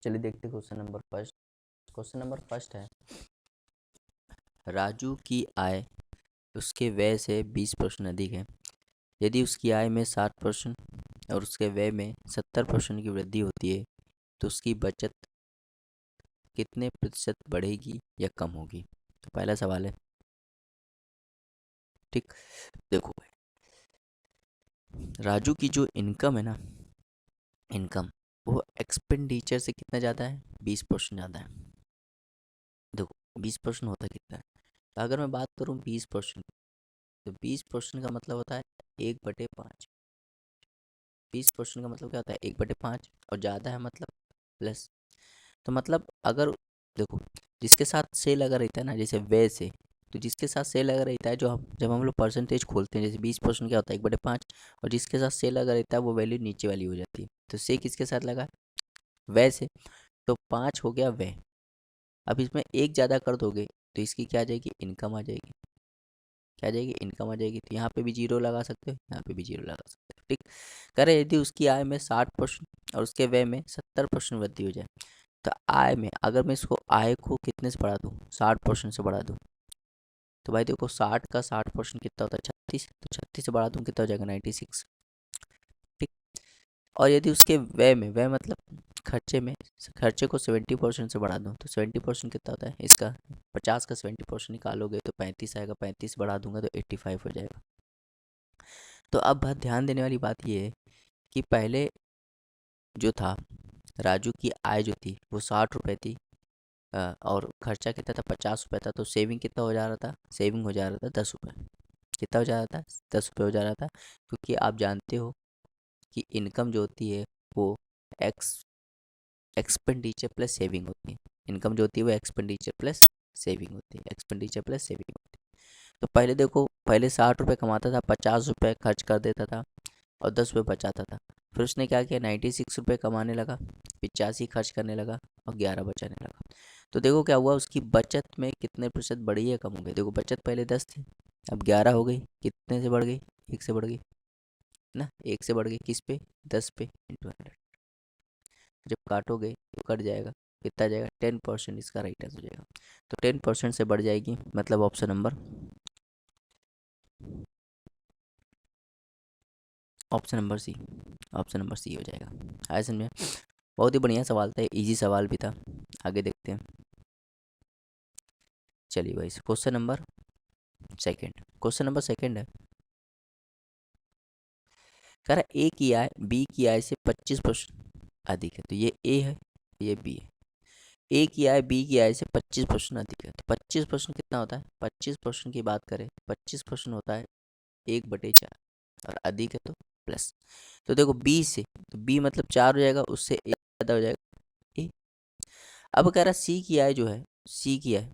चलिए देखते question number first. Question number first है, राजू की आय उसके व्यय से 20% अधिक है। यदि उसकी आय में 60% और उसके व्यय में 70% की वृद्धि होती है तो उसकी बचत कितने प्रतिशत बढ़ेगी या कम होगी। तो पहला सवाल है, ठीक। देखो राजू की जो इनकम है ना, इनकम वो एक्सपेंडिचर से कितना ज़्यादा है, 20% ज़्यादा है। देखो 20% होता कितना है, तो अगर मैं बात करूँ 20%, तो 20% का मतलब होता है 1/5। 20% का मतलब क्या होता है, 1/5, और ज़्यादा है मतलब प्लस। तो मतलब अगर देखो जिसके साथ सेल लगा रहता है ना, जैसे वे से, तो जिसके साथ सेल लगा रहता है, जो हम जब हम लोग परसेंटेज खोलते हैं, जैसे 20% क्या होता है 1/5, और जिसके साथ सेल लगा रहता है वो वैल्यू नीचे वाली हो जाती है। तो से किसके साथ लगा, वे से, तो 5 हो गया वे। अब इसमें एक ज़्यादा कर दोगे तो इसकी क्या आ जाएगी, इनकम आ जाएगी। क्या आ जाएगी, इनकम आ जाएगी। तो यहाँ पे भी जीरो लगा सकते हो, यहाँ पे भी जीरो लगा सकते हो, ठीक। करें यदि उसकी आय में 60% और उसके व्यय में 70% वृद्धि हो जाए, तो आय में अगर मैं इसको आय को कितने से बढ़ा दूँ, 60% से बढ़ा दूँ, तो भाई देखो 60 का 60% कितना होता है, 36। तो 36 से बढ़ा दूँ कितना हो जाएगा, 96, ठीक। और यदि उसके व्यय में, व्यय मतलब खर्चे में, खर्चे को 70% से बढ़ा दूँ, तो 70% कितना होता है इसका, 50 का 70% निकालोगे तो 35 आएगा। 35 बढ़ा दूंगा तो 85 हो जाएगा। तो अब बहुत ध्यान देने वाली बात ये है कि पहले जो था, राजू की आय जो थी वो 60 रुपये थी, और खर्चा कितना था, 50 रुपये था। तो सेविंग कितना हो जा रहा था, सेविंग हो जा रहा था 10 रुपये। कितना हो जा रहा था, 10 रुपये हो जा रहा था। क्योंकि आप जानते हो कि इनकम जो होती है वो एक्सपेंडिचर प्लस सेविंग होती है। इनकम जो होती है वो एक्सपेंडिचर प्लस सेविंग होती है, एक्सपेंडिचर प्लस सेविंग होती है। तो पहले देखो, पहले 60 रुपये कमाता था, 50 रुपये खर्च कर देता था और 10 रुपये बचाता था। फिर उसने क्या किया, 96 रुपये कमाने लगा, 85 खर्च करने लगा और 11 बचाने लगा। तो देखो क्या हुआ, उसकी बचत में कितने प्रतिशत बढ़ी है, कम हो गई। देखो बचत पहले 10 थी, अब 11 हो गई। कितने से बढ़ गई, 1 से बढ़ गई ना, 1 से बढ़ गई किस पे, 10 पे इंटू 100। जब काटोगे तो कट जाएगा, कितना जाएगा, 10% इसका राइट आंसर हो जाएगा। तो 10% से बढ़ जाएगी, मतलब option number C, option number C हो जाएगा। आया समझ में। बहुत ही बढ़िया सवाल था, इजी सवाल भी था। आगे देखते हैं। चलिए भाई क्वेश्चन नंबर सेकंड है, कह रहा ए की आय बी की आय से 25% अधिक है। तो ये ए है, ये बी है। ए की आय बी की आय से 25% अधिक है। तो 25% कितना होता है, 25% की बात करें, 25% होता है 1/4, और अधिक है तो प्लस। तो देखो बी से, तो बी मतलब 4 हो जाएगा, उससे ए ज़्यादा हो जाएगा ए। अब कह रहा सी की आय जो है, सी की आय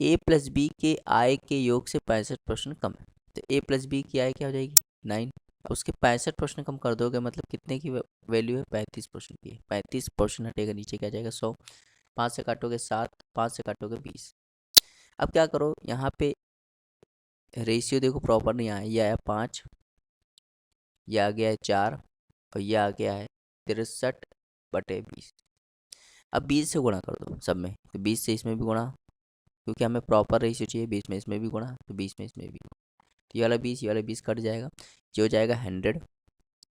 ए प्लस बी के आय के योग से 65% कम है। तो ए प्लस बी की आय क्या हो जाएगी, 9। उसके 65% कम कर दोगे, मतलब कितने की वैल्यू है, 35% की है। 35% हटेगा, नीचे क्या जाएगा, 100। 5 से काटोगे 7, 5 से काटोगे 20। अब क्या करो, यहाँ पे रेशियो देखो प्रॉपर नहीं आया, ये आया 5, ये आ गया है 4, और ये आ गया है 63/20। अब 20 से गुणा कर दो सब में, तो 20 से इसमें भी गुणा, क्योंकि हमें प्रॉपर रेशियो चाहिए। 20 में इसमें भी गुणा, तो 20 में इसमें भी गुणा। तो ये वाला 20, ये वाला 20 कट जाएगा, ये हो जाएगा 100,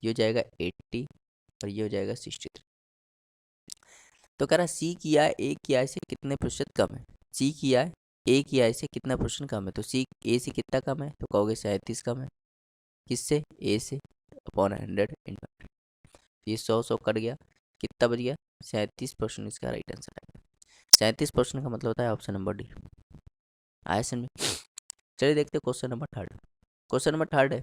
ये हो जाएगा 80, और ये हो जाएगा 63। तो कह रहा सी की आय ए की आय से कितने प्रतिशत कम है। सी की आय ए की आय से कितना परसेंट कम है, तो सी ए से कितना कम है, तो कहोगे 37 कम है। किससे, ए से, अपॉन 100 इंटू 100। ये 100 कट गया, कितना बच गया, 37% इसका राइट आंसर आएगा। 37% का मतलब होता है ऑप्शन नंबर डी। आया समझ में। चलिए देखते हैं question number third. Question number third है,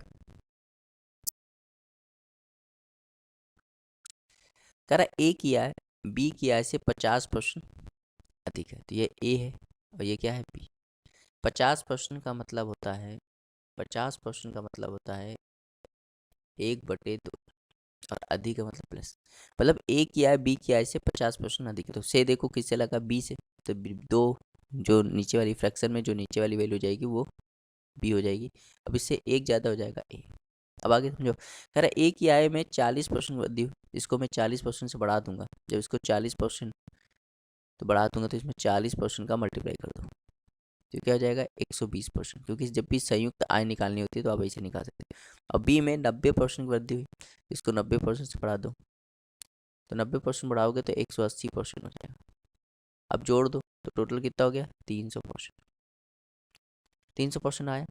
कह रहा ए की आय बी की आय से 50% अधिक है। तो ये ए है और ये क्या है, बी। 50% का मतलब होता है, 50% का मतलब होता है 1/2, और अधिक का मतलब प्लस। मतलब ए की आय बी की आय से 50% अधिक है। तो से देखो किससे लगा, बी से। तो दो, जो नीचे वाली फ्रैक्शन में जो नीचे वाली वैल्यू हो जाएगी वो बी हो जाएगी। अब इससे एक ज़्यादा हो जाएगा ए। अब आगे समझो, कह रहा ए की आय में 40% वृद्धि हुई, इसको मैं 40% से बढ़ा दूंगा। जब इसको 40% तो बढ़ा दूंगा तो इसमें 40% का मल्टीप्लाई कर दो तो क्या हो जाएगा 120%, क्योंकि जब भी संयुक्त आय निकालनी होती है तो आप ऐसे निकाल सकते हैं। अब बी में 90% की वृद्धि हुई, इसको 90% से बढ़ा दो तो 90% बढ़ाओगे तो 180% हो जाएगा। अब जोड़ दो तो टोटल कितना हो गया 300%। 300% आया।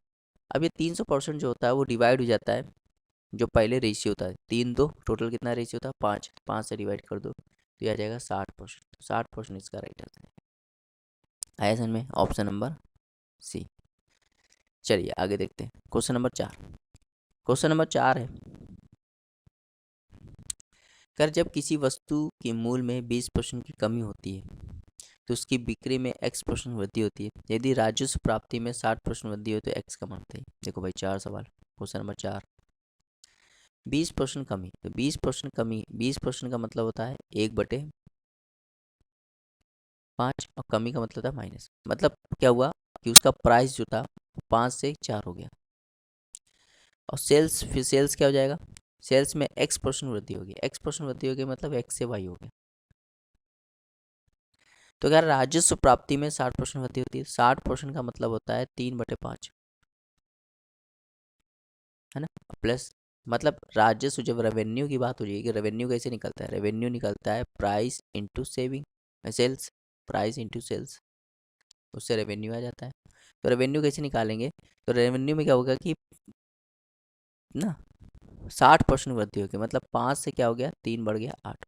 अब ये 300% जो होता है वो डिवाइड हो जाता है, जो पहले रेशियो होता है 3-2, टोटल कितना रेशियो था 5, 5 से डिवाइड कर दो तो ये आ जाएगा 60%। 60% इसका राइट आंसर है। आया समझ में, ऑप्शन नंबर सी। चलिए आगे देखते हैं क्वेश्चन नंबर 4। क्वेश्चन नंबर 4 है, कर जब किसी वस्तु के मूल्य में 20% की कमी होती है तो उसकी बिक्री में x% वृद्धि होती है। यदि राजस्व प्राप्ति में 60% वृद्धि हो तो x का मान बताइए। देखो भाई 4 सवाल, क्वेश्चन नंबर 4। 20% कमी, तो 20% कमी, 20% का मतलब होता है 1/5 और कमी का मतलब था माइनस। मतलब क्या हुआ कि उसका प्राइस जो था 5 से 4 हो गया। और सेल्स, फिर सेल्स क्या हो जाएगा, सेल्स में x% वृद्धि होगी। x% वृद्धि होगी मतलब x से y हो गया। तो अगर राजस्व प्राप्ति में 60% वृद्धि होती है, 60% का मतलब होता है 3/5, है ना, प्लस मतलब राजस्व, जब रेवेन्यू की बात हो जाएगी, रेवेन्यू कैसे निकलता है, रेवेन्यू निकलता है price into saving, sales, price into sales, उससे रेवेन्यू आ जाता है। तो रेवेन्यू कैसे निकालेंगे, तो रेवेन्यू में क्या होगा कि ना 60% वृद्धि होगी, मतलब 5 से क्या हो गया 3 बढ़ गया 8।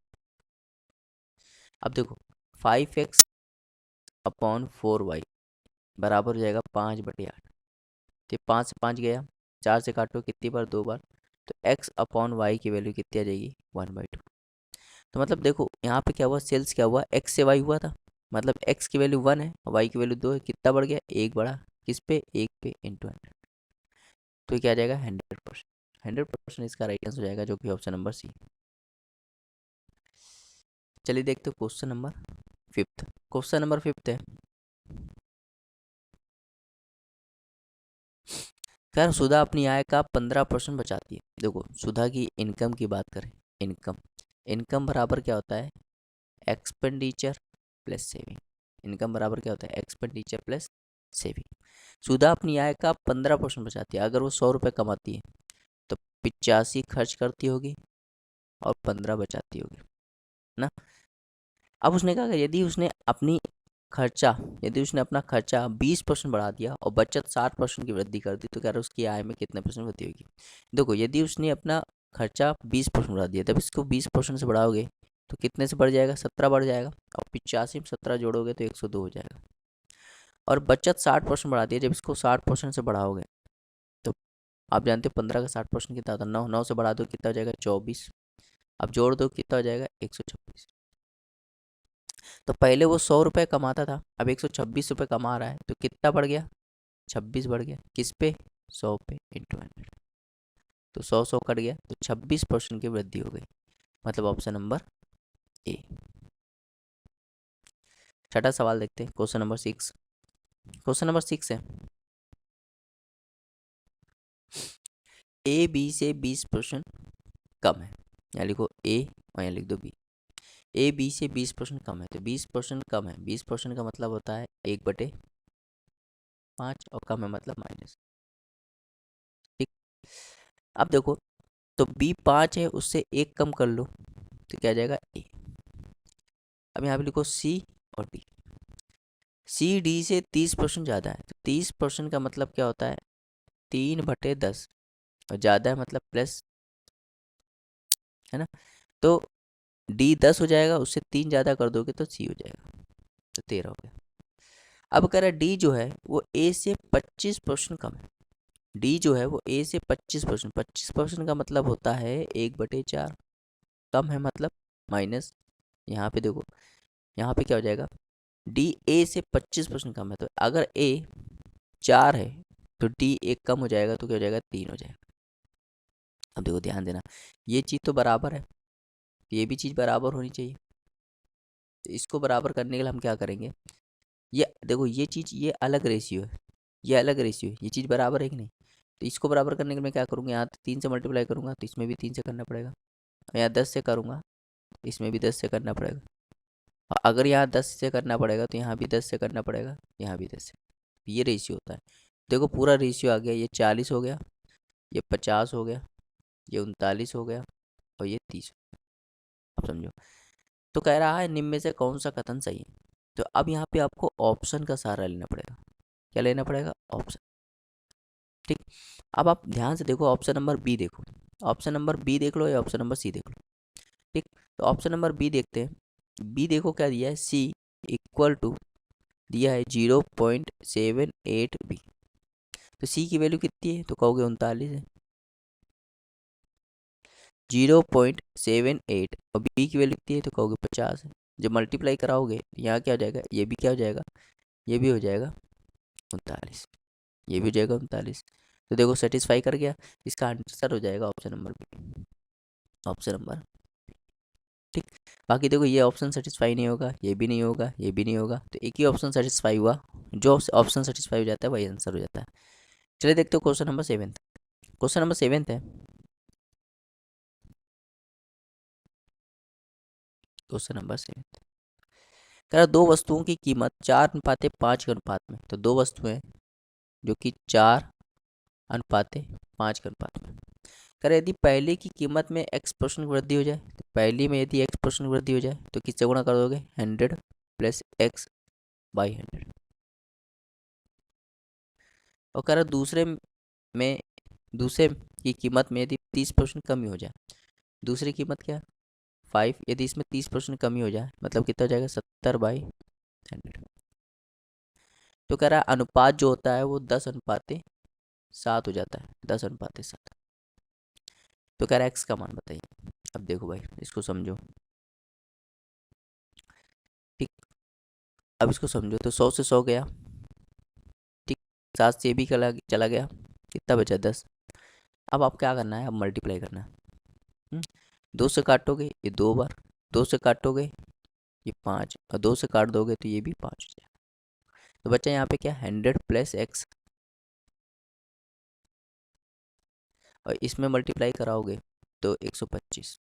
अब देखो 5x/4y बराबर हो जाएगा 5/8। तो 5 से 5 गया, 4 से काटो कितनी बार, 2 बार, तो x/y की वैल्यू कितनी आ जाएगी 1/2। तो मतलब देखो यहाँ पे क्या हुआ, सेल्स क्या हुआ, x से y हुआ था, मतलब x की वैल्यू 1 है और y की वैल्यू 2 है, कितना बढ़ गया 1 बढ़ा, किस पे 1 पे इंटू 100। तो ये क्या आ जाएगा 100%। 100% इसका राइट आंसर हो जाएगा, जो कि ऑप्शन नंबर सी। चलिए देखते हो क्वेश्चन नंबर 5। क्वेश्चन नंबर 5 है, खैर सुधा अपनी आय का 15% बचाती है। देखो सुधा की इनकम की बात करें, इनकम, इनकम बराबर क्या होता है एक्सपेंडिचर प्लस सेविंग। इनकम बराबर क्या होता है एक्सपेंडिचर प्लस सेविंग। सुधा अपनी आय का 15% बचाती है। अगर वो 100 रुपये कमाती है तो 85 खर्च करती होगी और 15 बचाती होगी ना। अब उसने कहा कि यदि उसने अपना खर्चा 20% बढ़ा दिया और बचत 60% की वृद्धि कर दी तो कह रहा है उसकी आय में कितने परसेंट वृद्धि होगी। देखो यदि उसने अपना खर्चा 20% बढ़ा दिया, तब इसको 20% से बढ़ाओगे तो कितने से बढ़ जाएगा 17 बढ़ जाएगा, और 85 में 17 जोड़ोगे तो 102 हो जाएगा। और बचत 60% बढ़ा दिया, जब इसको 60% से बढ़ाओगे तो आप जानते हो 15 का 60% कितना होता है 9, 9 से बढ़ा दो कितना हो जाएगा 24, अब जोड़ दो कितना हो जाएगा 126। तो पहले वो 100 रुपये कमाता था, अब 126 रुपये कमा रहा है, तो कितना बढ़ गया 26 बढ़ गया, किस पे 100 पे इंटू 100। तो 100 कट गया तो 26% की वृद्धि हो गई, मतलब ऑप्शन नंबर ए। छठा सवाल देखते हैं, क्वेश्चन नंबर 6। क्वेश्चन नंबर 6 है, ए बी से 20% कम है। यहाँ लिखो ए और यहाँ लिख दो बी। ए बी से 20% कम है, तो 20% कम है, 20% का मतलब होता है 1/5 और कम है मतलब माइनस। ठीक, अब देखो तो बी 5 है, उससे 1 कम कर लो तो क्या आ जाएगा ए। अब यहाँ पे लिखो सी और डी। सी डी से 30% ज़्यादा है, तो 30% का मतलब क्या होता है 3/10, और ज़्यादा है मतलब प्लस, है ना। तो डी 10 हो जाएगा, उससे 3 ज़्यादा कर दोगे तो सी हो जाएगा, तो 13 हो गया। अब कह रहा है डी जो है वो ए से 25% कम है। डी जो है वो ए से 25%, 25% का मतलब होता है 1/4, कम है मतलब माइनस। यहाँ पे देखो, यहाँ पे क्या हो जाएगा डी ए से 25% कम है, तो अगर ए 4 है तो डी 1 कम हो जाएगा तो क्या हो जाएगा 3 हो जाएगा। अब देखो ध्यान देना, ये चीज़ तो बराबर है, ये भी चीज़ बराबर होनी चाहिए। तो इसको बराबर करने के लिए हम क्या करेंगे, ये देखो ये चीज़ ये अलग रेशियो है, ये अलग रेशियो है, ये चीज़ बराबर है कि नहीं। तो इसको बराबर करने के लिए मैं क्या करूँगा, यहाँ 3 से मल्टीप्लाई करूँगा तो इसमें भी 3 से करना पड़ेगा, और यहाँ 10 से करूँगा तो इसमें भी 10 से करना पड़ेगा, और अगर यहाँ 10 से करना पड़ेगा तो यहाँ भी 10 से करना पड़ेगा, यहाँ भी 10 से। ये रेशियो होता है। देखो पूरा रेशियो आ गया, ये 40 हो गया, ये 50 हो गया, ये 39 हो गया, और ये 30। आप समझो। तो कह रहा है निम्न में से कौन सा कथन सही है। तो अब यहाँ पे आपको ऑप्शन का सहारा लेना पड़ेगा। क्या लेना पड़ेगा? ऑप्शन। ठीक। अब आप ध्यान से देखो, ऑप्शन नंबर बी देखो, ऑप्शन नंबर बी देख लो या ऑप्शन नंबर सी देख लो। ठीक। तो ऑप्शन नंबर बी देखते हैं। बी देखो क्या दिया है, सी इक्वल टू दिया है 0.78 बी। तो सी की वैल्यू कितनी है, तो कहोगे 39 है। 0.78 और बी की वैल्यू कितनी है, तो कहोगे 50 है। जब मल्टीप्लाई कराओगे यहाँ क्या हो जाएगा, ये भी क्या हो जाएगा, ये भी हो जाएगा 39, ये भी हो जाएगा 39। तो देखो सेटिस्फाई कर गया। इसका आंसर हो जाएगा option number B, option number. ठीक। बाकी देखो ये ऑप्शन सेटिस्फाई नहीं होगा, ये भी नहीं होगा, ये भी नहीं होगा, तो एक ही ऑप्शन सेटिस्फाई हुआ। जो ऑप्शन सेटिस्फाई हो जाता है वही आंसर हो जाता है। चलिए देखते हो क्वेश्चन नंबर 7। क्वेश्चन नंबर 7 है, क्वेश्चन नंबर 7 कह रहा दो वस्तुओं की कीमत 4:5 के अनुपात में। तो दो वस्तुएं जो कि 4:5 के अनुपात में। कह रहा यदि पहले की कीमत में x% की वृद्धि हो जाए, तो पहली में यदि x% की वृद्धि हो जाए तो किससे गुणा कर दोगे, 100 प्लस x बाई 100। और कह रहा में दूसरे की कीमत में यदि 30% कमी हो जाए, दूसरी कीमत क्या है 5, यदि इसमें 30% कमी हो जाए मतलब कितना हो जाएगा 70/100। तो कह रहा है अनुपात जो होता है वो 10:7 हो जाता है, 10:7। तो कह रहा है एक्स का मान बताइए। अब देखो भाई इसको समझो। ठीक। अब इसको समझो, तो 100 से 100 गया। ठीक। 7 से ये भी चला गया, कितना बचा 10। अब आप क्या करना है, अब मल्टीप्लाई करना है। 2 से काटोगे ये 2 बार, 2 से काटोगे ये 5, और 2 से काट दोगे तो ये भी 5 हो जाएगा। तो बच्चा यहाँ पे क्या 100 प्लस एक्स, और इसमें मल्टीप्लाई कराओगे तो 125।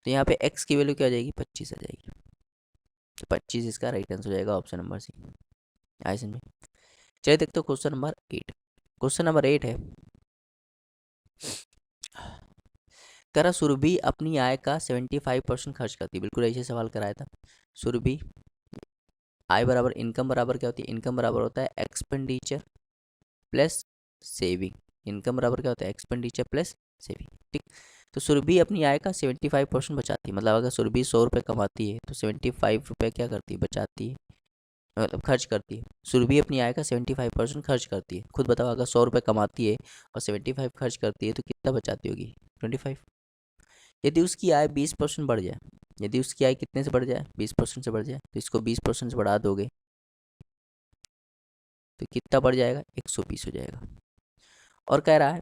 तो यहाँ पे x की वैल्यू क्या आ जाएगी, 25 आ जाएगी। तो 25 इसका राइट आंसर हो जाएगा, ऑप्शन नंबर सी। आए समझे। चलिए देखते हो क्वेश्चन नंबर 8। क्वेश्चन नंबर 8 है, करा सुरभि अपनी आय का 75% खर्च करती है। बिल्कुल ऐसे सवाल कराया था। सुरभि आय बराबर इनकम बराबर क्या होती है, इनकम बराबर होता है एक्सपेंडिचर प्लस सेविंग। इनकम बराबर क्या होता है, एक्सपेंडिचर प्लस सेविंग। ठीक। तो सुरभि अपनी आय का 75% बचाती है। मतलब अगर सुरभि 100 रुपये कमाती है तो 75 रुपये क्या करती है, बचाती है, मतलब खर्च करती है। सुरभि अपनी आय का 75% खर्च करती है। खुद बताओ, अगर 100 रुपये कमाती है और 75 खर्च करती है तो कितना बचाती होगी, 25। यदि उसकी आय 20% बढ़ जाए, यदि उसकी आय कितने से बढ़ जाए, 20% से बढ़ जाए, तो इसको 20% से बढ़ा दोगे तो कितना बढ़ जाएगा, 120 हो जाएगा। और कह रहा है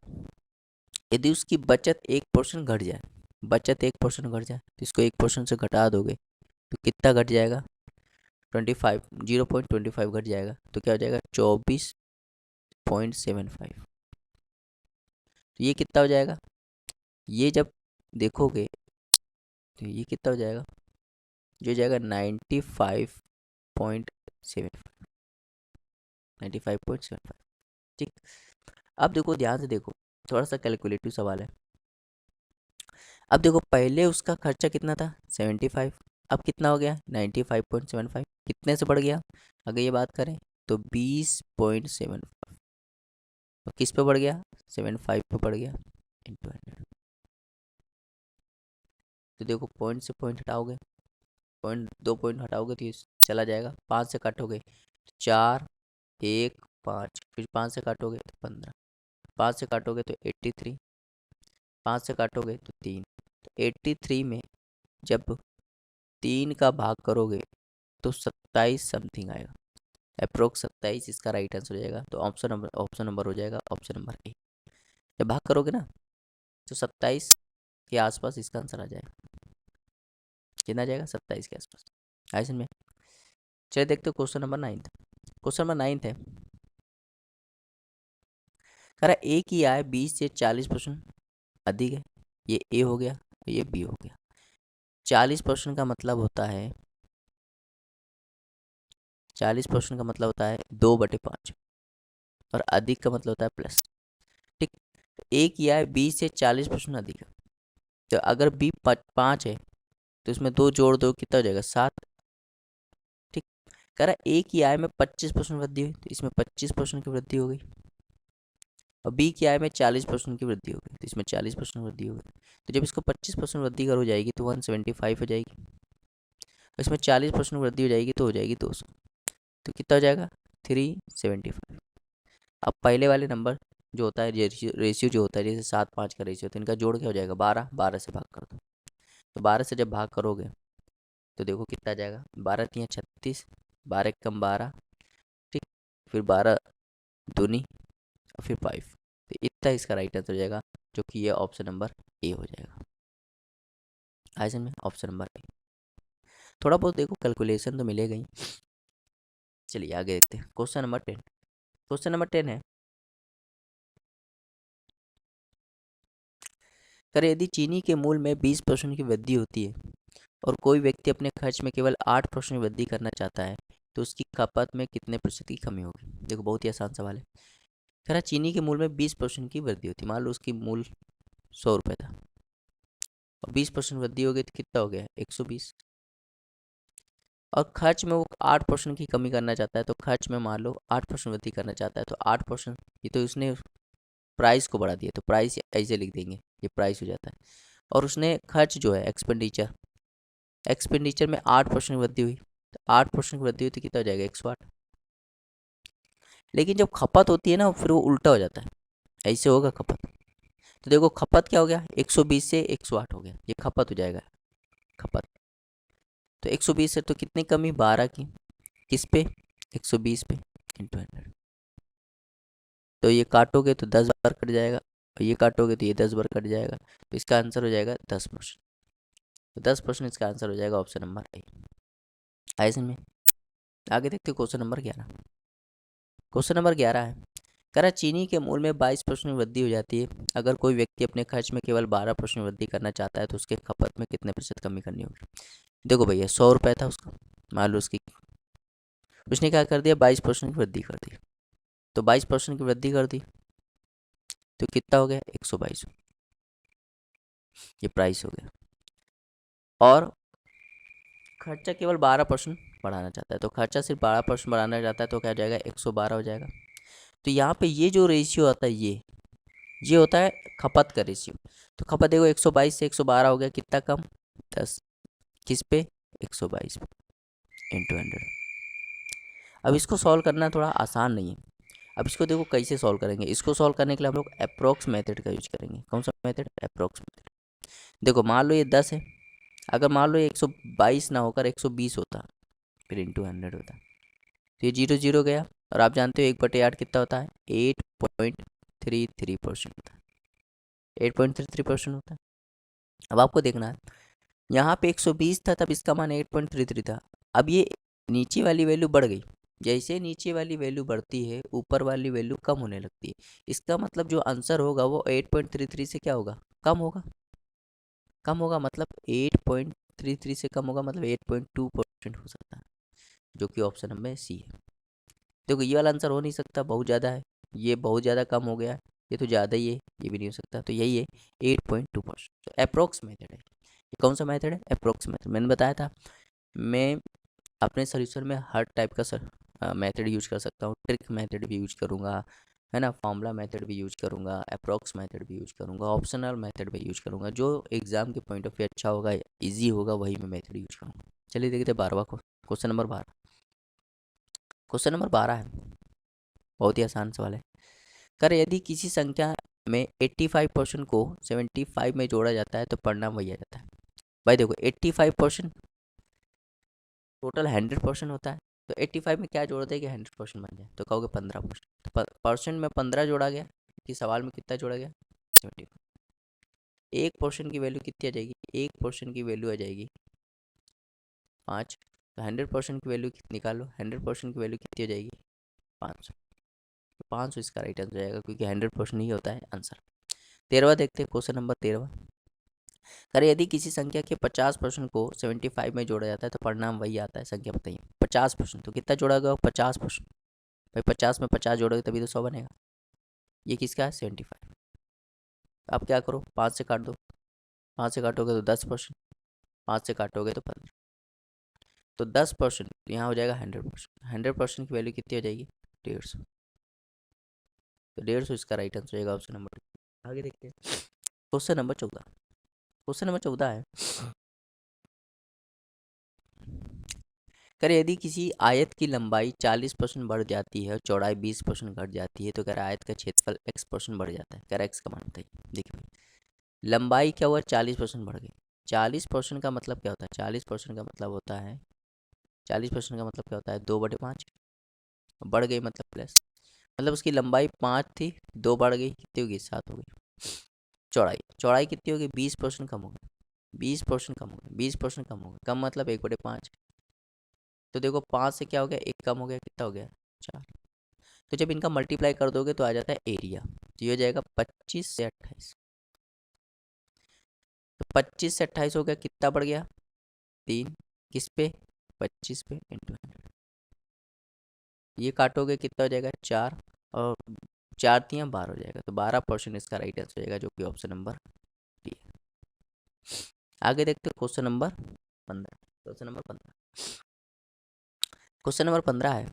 यदि उसकी बचत 1% घट जाए, बचत 1% घट जाए, तो इसको 1% से घटा दोगे तो कितना घट जाएगा, 25, 0.25 घट जाएगा। तो क्या हो जाएगा 24.75। तो ये कितना हो जाएगा, ये जब देखोगे तो ये कितना हो जाएगा, जो हो जाएगा 95.75, 95.75। ठीक। अब देखो ध्यान से देखो, थोड़ा सा कैलकुलेटिव सवाल है। अब देखो पहले उसका खर्चा कितना था 75, अब कितना हो गया 95.75, कितने से बढ़ गया, अगर ये बात करें तो 20.75। और किस पे बढ़ गया, 75 पे बढ़ गया, इंटू 100। तो देखो पॉइंट से पॉइंट हटाओगे, पॉइंट 2 पॉइंट हटाओगे तो ये चला जाएगा। 5 से काटोगे 4, 1, 5, फिर 5 से काटोगे तो 15, 5 से काटोगे तो 83, 5 से काटोगे तो 3। तो 83 में जब 3 का भाग करोगे तो 27 समथिंग आएगा, अप्रोक्स 27 इसका राइट आंसर हो जाएगा। तो ऑप्शन नंबर हो जाएगा, ऑप्शन नंबर ए। जब भाग करोगे ना तो 27 के आसपास इसका आंसर आ जाएगा। कितना आ जाएगा, 27 के आसपास। आइए समझ में। चलिए देखते हो क्वेश्चन नंबर 9। क्वेश्चन नंबर 9 है, कह रहा ए की आय 20 से 40% अधिक है, ये ए हो गया, ये बी हो गया। 40% का मतलब होता है, 40% का मतलब होता है 2/5, और अधिक का मतलब होता है प्लस। ठीक, ए की आय 20 से 40% अधिक है, तो अगर बी 5 है तो इसमें 2 जोड़ दो, कितना हो जाएगा 7। ठीक, कह रहा ए की आय में 25% वृद्धि हुई, तो इसमें 25% की वृद्धि हो गई, और बी की आय में 40% की वृद्धि हो गई, तो इसमें 40% वृद्धि हो गई। तो जब इसको 25% वृद्धि कर हो जाएगी तो 175 हो जाएगी, और इसमें 40% वृद्धि हो जाएगी तो हो जाएगी 200, तो कितना हो जाएगा 375। अब पहले वाले नंबर जो होता है, रेशियो जो होता है, जैसे 7-5 का रेशियो, तो इनका जोड़ क्या हो जाएगा 12, 12 से भाग कर दो। तो 12 से जब भाग करोगे तो देखो कितना आ जाएगा, 12×3 = 36, 12 कम 12, ठीक, फिर 12 दूनी, और फिर 5, तो इतना इसका राइट आंसर हो जाएगा, जो कि ये ऑप्शन नंबर ए हो जाएगा। आई समझ में, ऑप्शन नंबर ए। थोड़ा बहुत देखो कैलकुलेशन तो मिलेगा ही। चलिए आगे देखते हैं, क्वेश्चन नंबर 10। क्वेश्चन नंबर 10 है, करें यदि चीनी के मूल्य में 20% की वृद्धि होती है और कोई व्यक्ति अपने खर्च में केवल 8% वृद्धि करना चाहता है, तो उसकी खपत में कितने प्रतिशत की कमी होगी। देखो बहुत ही आसान सवाल है। कह रहा चीनी के मूल्य में 20% की वृद्धि होती है, मान लो उसकी मूल्य 100 रुपये था, और 20% वृद्धि हो गई तो कितना हो गया 120, और खर्च में वो 8% की कमी करना चाहता है, तो खर्च में मान लो 8% वृद्धि करना चाहता है, तो 8%, ये तो उसने प्राइस को बढ़ा दिया, तो प्राइस ऐसे लिख देंगे, ये प्राइस हो जाता है। और उसने खर्च जो है एक्सपेंडिचर में 8% वृद्धि हुई, तो 8% की वृद्धि हुई तो कितना हो जाएगा 108। लेकिन जब खपत होती है ना, फिर वो उल्टा हो जाता है, ऐसे होगा खपत। तो देखो खपत क्या हो गया, 120 से 108 हो गया, ये खपत हो जाएगा खपत। तो 120 से तो कितनी कमी 12 की, किस पे 120 पे इंटू 100, तो ये काटोगे तो 10 बार कट जाएगा, और ये काटोगे तो ये 10 बार कट जाएगा, तो इसका आंसर हो जाएगा 10%। तो 10% इसका आंसर हो जाएगा ऑप्शन नंबर ए। आए समझ में। आगे देखते हो क्वेश्चन नंबर 11। क्वेश्चन नंबर 11 है, कह रहा चीनी के मूल्य में 22% वृद्धि हो जाती है अगर कोई व्यक्ति अपने खर्च में केवल 12% वृद्धि करना चाहता है, तो उसके खपत में कितने प्रतिशत कमी करनी होगी। देखो भैया 100 रुपये था उसका, मान लो उसने क्या कर दिया 22% की वृद्धि कर दी, तो 22% की वृद्धि कर दी तो कितना हो गया 122, ये प्राइस हो गया। और खर्चा केवल 12% बढ़ाना चाहता है, तो खर्चा सिर्फ 12% बढ़ाना चाहता है, तो क्या हो जाएगा 112 हो जाएगा। तो यहाँ पे ये जो रेशियो आता है, ये होता है खपत का रेशियो। तो खपत देखो 122 से 112 हो गया, कितना कम 10, किस पे 122 पे इंटू 100। अब इसको सॉल्व करना थोड़ा आसान नहीं है। अब इसको देखो कैसे सॉल्व करेंगे, इसको सॉल्व करने के लिए हम लोग अप्रोक्स मेथड का यूज करेंगे। कौन सा मेथड, अप्रोक्स मेथड। देखो मान लो ये 10 है, अगर मान लो ये 122 ना होकर 120 होता, फिर इंटू 100 होता, तो ये 0 0 गया। और आप जानते हो 1/8 कितना होता है 8.33% होता है, 8.33% होता है। अब आपको देखना है, यहाँ पे 120 था तब इसका मान 8.33 था। अब ये नीचे वाली वैल्यू बढ़ गई, जैसे नीचे वाली वैल्यू बढ़ती है ऊपर वाली वैल्यू कम होने लगती है। इसका मतलब जो आंसर होगा वो 8.33 से क्या होगा, कम होगा। कम होगा मतलब 8.33 से कम होगा मतलब 8.2% हो सकता है, जो कि ऑप्शन नंबर सी है। देखो ये वाला आंसर हो नहीं सकता, बहुत ज़्यादा है, ये बहुत ज़्यादा कम हो गया है, ये तो ज़्यादा ही है, ये भी नहीं हो सकता, तो यही है 8.2%। तो अप्रोक्स मेथड है। ये कौन सा मेथड है, अप्रोक्स मेथड। मैंने बताया था मैं अपने सोल्यूशन में हर टाइप का सर मेथड यूज कर सकता हूँ। ट्रिक मेथड भी यूज करूँगा, है ना, फॉर्मूला मेथड भी यूज करूँगा, अप्रोक्स मेथड भी यूज करूँगा, ऑप्शनल मेथड भी यूज करूँगा। जो एग्जाम के पॉइंट ऑफ व्यू अच्छा होगा, इजी होगा, वही मैं मेथड यूज करूँगा। चलिए देखते 12वां क्वेश्चन नंबर 12। क्वेश्चन नंबर 12 है, बहुत ही आसान सवाल है। कर यदि किसी संख्या में 85% को 75 में जोड़ा जाता है तो परिणाम वही आ जाता है। भाई देखो 85% टोटल 100% होता है, तो 85 में क्या जोड़ देंगे 100% बन जाए, तो कहोगे 15%। तो परसेंट में 15 जोड़ा गया, कि सवाल में कितना जोड़ा गया 75। 1% की वैल्यू कितनी आ जाएगी, 1% की वैल्यू आ जाएगी 5। तो 100% की वैल्यू निकालो, 100% की वैल्यू कितनी हो जाएगी 500। 500 इसका राइट आंसर हो जाएगा, क्योंकि 100% ही होता है आंसर। 13वां देखते हैं, क्वेश्चन नंबर 13। अरे यदि किसी संख्या के 50% को 75 में जोड़ा जाता है तो परिणाम वही आता है, संख्या बताइए। 50%, तो कितना जोड़ा गया? 50%। भाई 50 में 50 जोड़ोगे तभी तो 100 बनेगा। ये किसका है? 75। आप क्या करो, 5 से काट दो। 5 से काटोगे तो 10%, 5 से काटोगे तो 15, तो 10% यहाँ हो जाएगा 100%। 100% की वैल्यू कितनी हो जाएगी? 150। तो 150 इसका राइट आंसर हो जाएगा, ऑप्शन नंबर 2। आगे देखते हैं, क्वेश्चन नंबर 14। क्वेश्चन नंबर 14 है, करे यदि किसी आयत की लंबाई 40% बढ़ जाती है और चौड़ाई 20% घट जाती है तो कह रहा है आयत का क्षेत्रफल x% बढ़ जाता है। कह रहा है x का मान बताइए। देखिए भाई, लंबाई क्या हुआ? 40% बढ़ गई। 40% का मतलब क्या होता है? 40% का मतलब होता है, 40% का मतलब क्या होता है? 2/5। बढ़ गई मतलब प्लस, मतलब उसकी लंबाई 5 थी, 2 बढ़ गई, कितनी होगी? 7 हो गई। चौड़ाई, चौड़ाई कितनी होगी? 20% कम हो गई। 20% कम हो गया, 20% कम हो गया, कम मतलब 1/5। तो देखो 5 से क्या हो गया? 1 कम हो गया, कितना हो गया? 4। तो जब इनका मल्टीप्लाई कर दोगे तो आ जाता है एरिया, तो ये हो जाएगा 25 से 28। तो 25 से 28 हो गया, कितना बढ़ गया? 3। किस पे? 25 पे इंटू 100। ये काटोगे कितना हो जाएगा? 4, और 4 3 12 हो जाएगा, तो 12% इसका राइट आंसर हो जाएगा, जो कि ऑप्शन नंबर डी है। आगे देखते हैं question number 15। Question number 15, question number 15 है,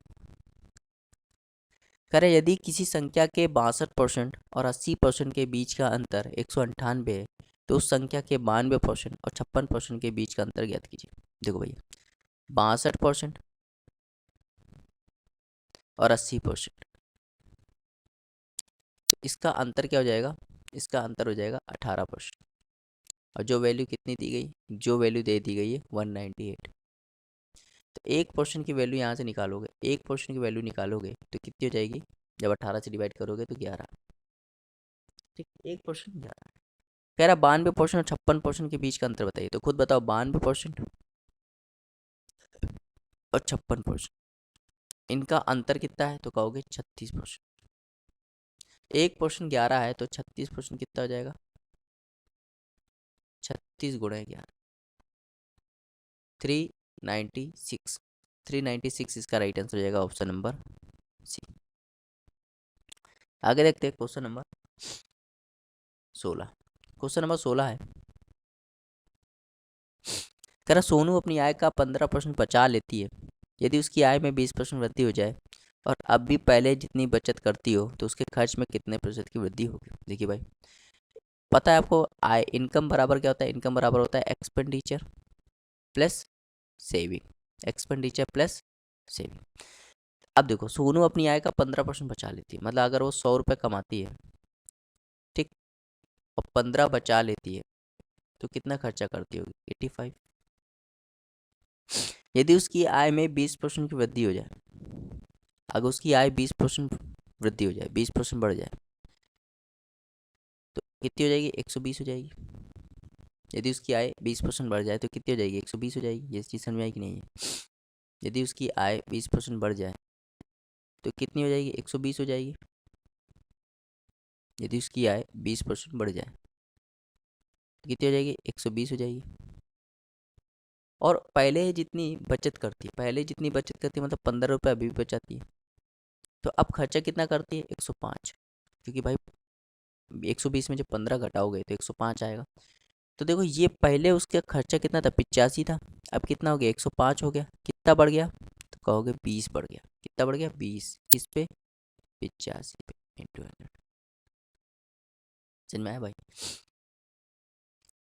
करें यदि किसी संख्या के 62% और 80% के बीच का अंतर 198 है तो उस संख्या के 92% और 56% के बीच का अंतर ज्ञात कीजिए। देखो भैया, 62% और 80%, तो इसका अंतर क्या हो जाएगा? इसका अंतर हो जाएगा 18%। और जो वैल्यू कितनी दी गई? जो वैल्यू दे दी गई है 198। तो 1% की वैल्यू यहाँ से निकालोगे, 1% की वैल्यू निकालोगे तो कितनी हो जाएगी? जब 18 से डिवाइड करोगे तो 11। ठीक, 1% 11। कह रहा 92% और 56% के बीच का अंतर बताइए, तो खुद बताओ 92% और 56%, इनका अंतर कितना है? तो कहोगे 36%। 1% 11 है तो 36% कितना हो जाएगा? 36 गुणा 11, 396। 396 इसका राइट आंसर हो जाएगा, ऑप्शन नंबर सी। आगे देखते हैं क्वेश्चन नंबर 16। क्वेश्चन नंबर 16 है, कह रहा सोनू अपनी आय का 15% बचा लेती है। यदि उसकी आय में 20% वृद्धि हो जाए और अब भी पहले जितनी बचत करती हो तो उसके खर्च में कितने प्रतिशत की वृद्धि होगी? देखिए भाई, पता है आपको आय, इनकम बराबर क्या होता है? इनकम बराबर होता है expenditure plus saving. Expenditure plus saving. अब देखो, सोनू अपनी आय का 15% बचा लेती है, मतलब अगर वो 100 रुपये कमाती है, ठीक, और 15 बचा लेती है तो कितना खर्चा करती होगी? 85। यदि उसकी आय में 20% की वृद्धि हो जाए, अगर उसकी आय 20% वृद्धि हो जाए, 20% बढ़ जाए, तो कितनी हो जाएगी? 120 हो जाएगी। यदि उसकी आय 20% बढ़ जाए तो कितनी हो जाएगी? 120 हो जाएगी। ये चीज़ समझ में आई कि नहीं है? यदि उसकी आय 20% बढ़ जाए तो कितनी हो जाएगी? 120 हो जाएगी। यदि उसकी आय 20% बढ़ जाए तो कितनी हो जाएगी? 120 हो जाएगी। और पहले जितनी बचत करती है, पहले जितनी बचत करती है, मतलब 15 रुपये अभी भी बचाती है, तो अब खर्चा कितना करती है? 105। क्योंकि भाई 120 में जब 15 घटाओगे तो 105 आएगा। तो देखो, ये पहले उसका खर्चा कितना था? 85 था। अब कितना हो गया? 105 हो गया। कितना बढ़ गया? तो कहोगे 20 बढ़ गया। कितना बढ़ गया? 20। किस पे? 85 पे इंटू 100। समझ में आया भाई?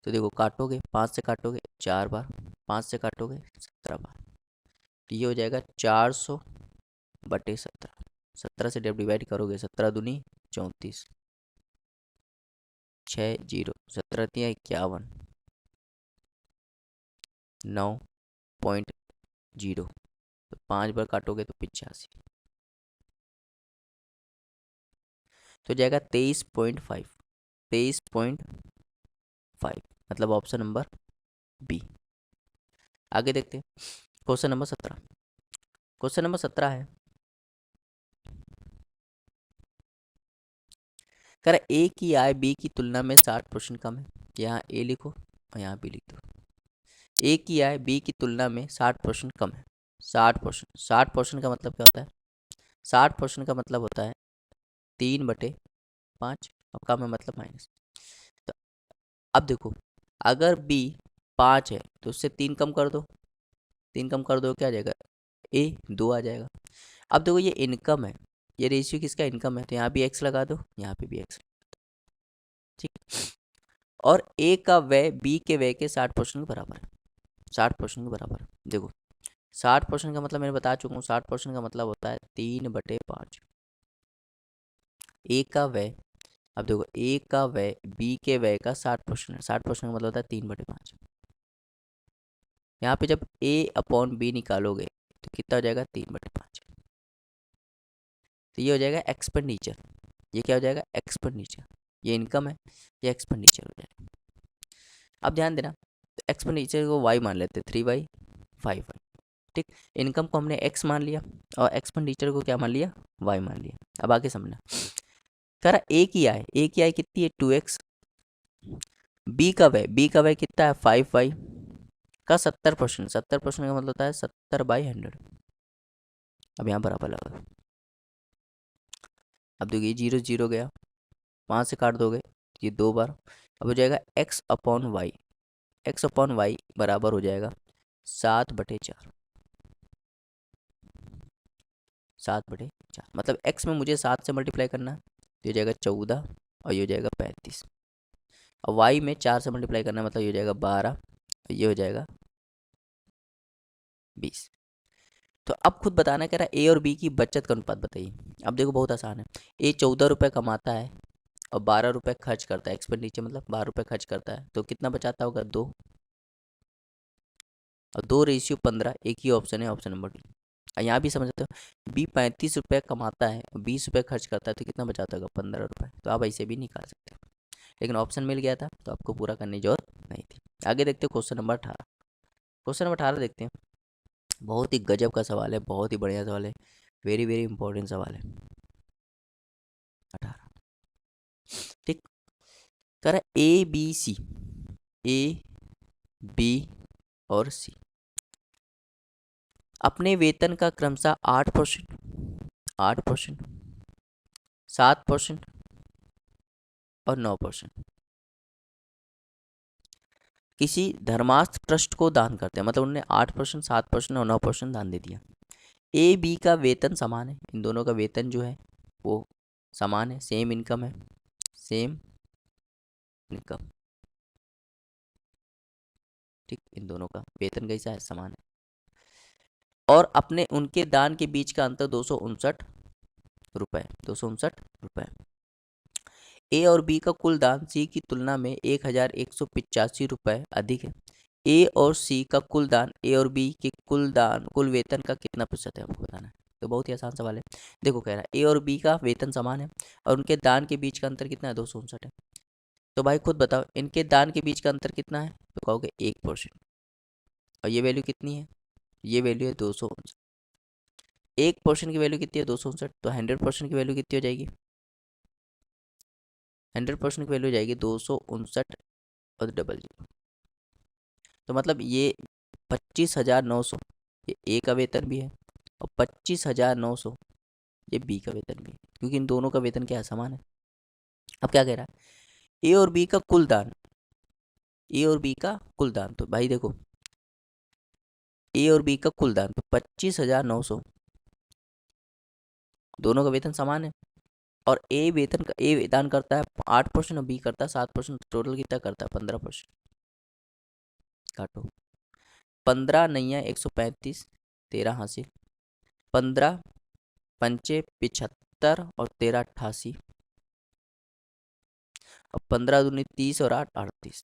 तो देखो, काटोगे, 5 से काटोगे 4 बार, 5 से काटोगे 17 बार, तो ये हो जाएगा 400/17। 17 से जब डिवाइड करोगे, 17 दूनी 34, 6 जीरो, 17 तिया 51, 9.0, तो 5 बार काटोगे तो 85, तो जाएगा 23.5। 23.5, मतलब ऑप्शन नंबर बी। आगे देखते हैं क्वेश्चन नंबर 17। क्वेश्चन नंबर 17 है, कह रहा ए की आय बी की तुलना में 60% कम है। यहाँ ए लिखो और यहाँ बी लिख दो। ए की आय बी की तुलना में 60% कम है। 60%, 60% का मतलब क्या होता है? 60% का मतलब होता है 3/5 और कम है मतलब माइनस। तो अब देखो, अगर बी 5 है तो उससे 3 कम कर दो, 3 कम कर दो क्या आ जाएगा? ए 2 आ जाएगा। अब देखो ये इनकम है, ये रेशियो किसका? इनकम है, तो यहाँ भी एक्स लगा दो, यहाँ पे भी एक्स। ठीक। और ए का व्यय बी के व्यय के 60% के बराबर है। 60% के बराबर है। देखो 60% का मतलब मैंने बता चुका हूँ, 60% का मतलब होता है 3/5। ए का व्यय, अब देखो ए का व्यय बी के व्यय का 60% है, 60% का मतलब होता है 3/5। यहाँ पे जब ए अपॉन बी निकालोगे तो कितना हो जाएगा? 3/5। तो ये हो जाएगा एक्सपेंडिचर। ये क्या हो जाएगा? एक्सपेंडिचर। ये इनकम है, ये एक्सपेंडिचर हो जाएगा। अब ध्यान देना, तो एक्सपेंडिचर को वाई मान लेते, 3/5। ठीक, इनकम को हमने एक्स मान लिया और एक्सपेंडिचर को क्या मान लिया? वाई मान लिया। अब आगे समझना, कह रहा ए की आय, ए की आय कितनी है? 2x। बी का व्यय, बी का व्यय कितना है? 5y का 70%। 70% का मतलब होता है 70/100। अब यहाँ बराबर लगा। अब देखिए 0 0 गया, 5 से काट दोगे ये 2 बार। अब हो जाएगा x upon Y, X upon Y बराबर हो जाएगा 7/4। 7/4 मतलब x में मुझे 7 से मल्टीप्लाई करना है, तो ये हो जाएगा 14 और ये हो जाएगा 35। और y में 4 से मल्टीप्लाई करना है, मतलब ये हो जाएगा 12 और ये हो जाएगा 20। तो अब खुद बताना, कह रहा है ए और बी की बचत का अनुपात बताइए। अब देखो बहुत आसान है, ए 14 रुपये कमाता है और 12 रुपये खर्च करता है। एक्सपेंडिचर मतलब 12 रुपये खर्च करता है, तो कितना बचाता होगा? 2। और 2:15, एक ही ऑप्शन है, ऑप्शन नंबर डी। यहाँ भी समझ सकते हो, बी 35 रुपये कमाता है और 20 रुपये खर्च करता है, तो कितना बचाता होगा? 15 रुपये। तो आप ऐसे भी निकाल सकते हो, लेकिन ऑप्शन मिल गया था तो आपको पूरा करने की जरूरत नहीं थी। आगे देखते हो क्वेश्चन नंबर 18। क्वेश्चन नंबर 18 देखते हैं, बहुत ही गजब का सवाल है, बहुत ही बढ़िया सवाल है, वेरी वेरी इंपॉर्टेंट सवाल है। 18, ठीक। कह रहा है A B C, A B और सी अपने वेतन का क्रमशः 8%, 8%, 7% और 9% किसी धर्मार्थ ट्रस्ट को दान करते हैं। मतलब उन्होंने 8%, 7% और 9% दान दे दिया। ए बी का वेतन समान है, इन दोनों का वेतन जो है वो समान है, सेम इनकम है, सेम इनकम। ठीक, इन दोनों का वेतन कैसा है? समान है। और अपने उनके दान के बीच का अंतर 259 रुपये, 259 रुपये। ए और बी का कुल दान सी की तुलना में 1185 रुपये अधिक है। ए और सी का कुल दान ए और बी के कुल दान, कुल वेतन का कितना प्रतिशत है? आपको बताना है। तो बहुत ही आसान सवाल है। देखो कह रहा है ए और बी का वेतन समान है और उनके दान के बीच का अंतर कितना है? 259 है। तो भाई खुद बताओ इनके दान के बीच का अंतर कितना है? तो कहोगे 1%। और ये वैल्यू कितनी है? ये वैल्यू है 259। 1% की वैल्यू कितनी है? 259। तो 100% की वैल्यू कितनी हो जाएगी? 100% की वैल्यू हो जाएगी 259 और डबल जीरो। तो मतलब ये 25,900 ये ए का वेतन भी है और 25,900 ये बी का वेतन भी है, क्योंकि इन दोनों का वेतन क्या है? समान है। अब क्या कह रहा है? ए और बी का कुल दान, ए और बी का कुल दान, तो भाई देखो ए और बी का कुल दान तो 25,900, दोनों का वेतन समान है। और ए दान करता है 8% और बी करता है 7%, टोटल कितना करता है? 15%। काटो, 15 नैया 135, 13 हासिल, 15 पंचे 75 और 13 88, और 15 दूनी 30 और 8 38।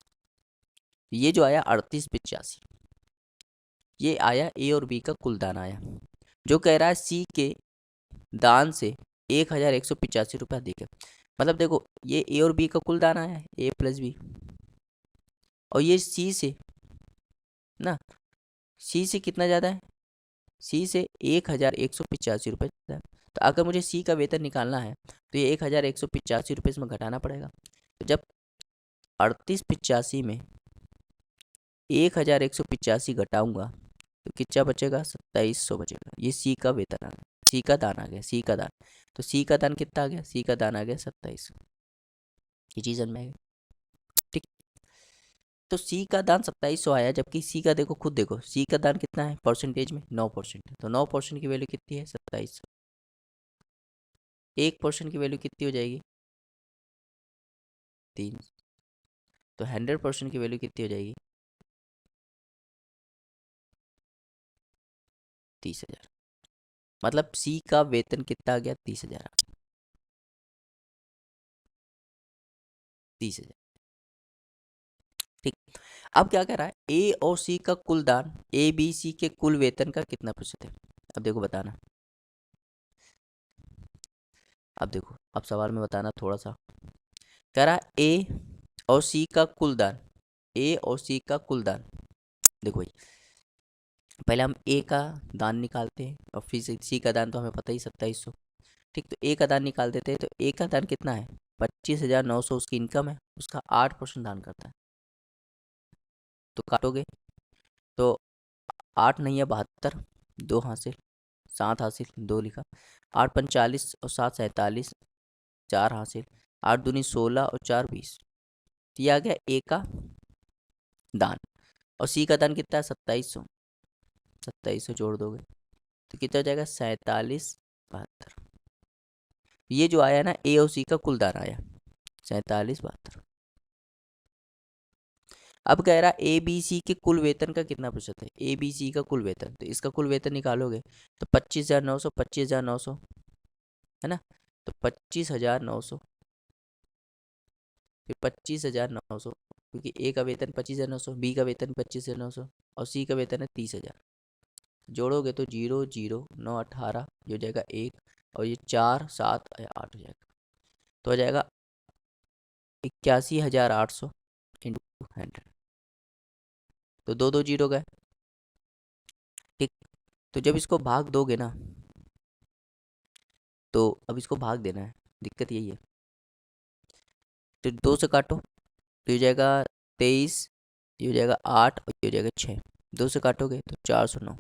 ये जो आया 3885, ये आया ए और बी का कुल दान आया। जो कह रहा है सी के दान से 1185 रुपये अधिक है। मतलब देखो ये ए और बी का कुल दान आया है, ए प्लस बी, और ये सी से ना, सी से कितना ज़्यादा है? सी से 1185 रुपये ज़्यादा है। तो अगर मुझे सी का वेतन निकालना है तो ये 1185 रुपये इसमें घटाना पड़ेगा। तो जब 3885 में 1185 घटाऊंगा तो कितना बचेगा, 2700 बचेगा। ये सी का वेतन आ गया, सी का दान आ गया, सी का दान। तो सी का दान कितना आ गया, सी का दान आ गया 2700। ये चीज़ में आएगा, ठीक। तो सी का दान 2700 आया, जबकि सी का देखो, खुद देखो सी का दान कितना है परसेंटेज में, 9%। तो 9% की वैल्यू कितनी है, 2700। 1% की वैल्यू कितनी हो जाएगी, 3। तो 100% की वैल्यू कितनी हो जाएगी, 30,000। मतलब सी का वेतन कितना आ गया, 30,000, 30,000, ठीक। अब क्या कह रहा है, ए और सी का कुल दान ए बी सी के कुल वेतन का कितना प्रतिशत है। अब देखो बताना, अब देखो, अब सवाल में बताना थोड़ा सा। कह रहा है ए और सी का कुल दान, ए और सी का कुल दान। देखो भाई, पहले हम ए का दान निकालते हैं और फिर सी का दान तो हमें पता ही 2700, ठीक। तो ए का दान निकाल देते हैं। तो ए का दान कितना है, 25,900 उसकी इनकम है, उसका 8% दान करता है। तो काटोगे तो 8 नहीं है 72, 2 हासिल, 7 हासिल, 2 लिखा, 8 45 और 7 47, 4 हासिल, 8 दूनी 16 और 4 20। ये आ गया ए का दान। और सी का दान कितना है, 2700, 2700 जोड़ दोगे तो कितना हो जाएगा, 47 72। ये जो आया ना, ए और सी का कुल दान आया 47 72। अब कह रहा ए बी सी के कुल वेतन का कितना प्रतिशत है, ए बी सी का कुल वेतन। तो इसका कुल वेतन निकालोगे तो 25,900, 25,900 है ना। तो 25,900, फिर 25,900, क्योंकि ए का वेतन 25,900, बी का वेतन 25,900 और सी का वेतन है 30,000। जोड़ोगे तो 0 0 9 18, ये हो जाएगा 1, और ये 4 7 8 हो जाएगा। तो हो जाएगा 81,800 इंटू 100। तो दो दो जीरो गए, ठीक। तो जब इसको भाग दोगे ना, तो अब इसको भाग देना है, दिक्कत यही है। तो 2 से काटो तो ये हो जाएगा 23, ये हो जाएगा 8 और ये हो जाएगा 6। 2 से काटोगे तो 409।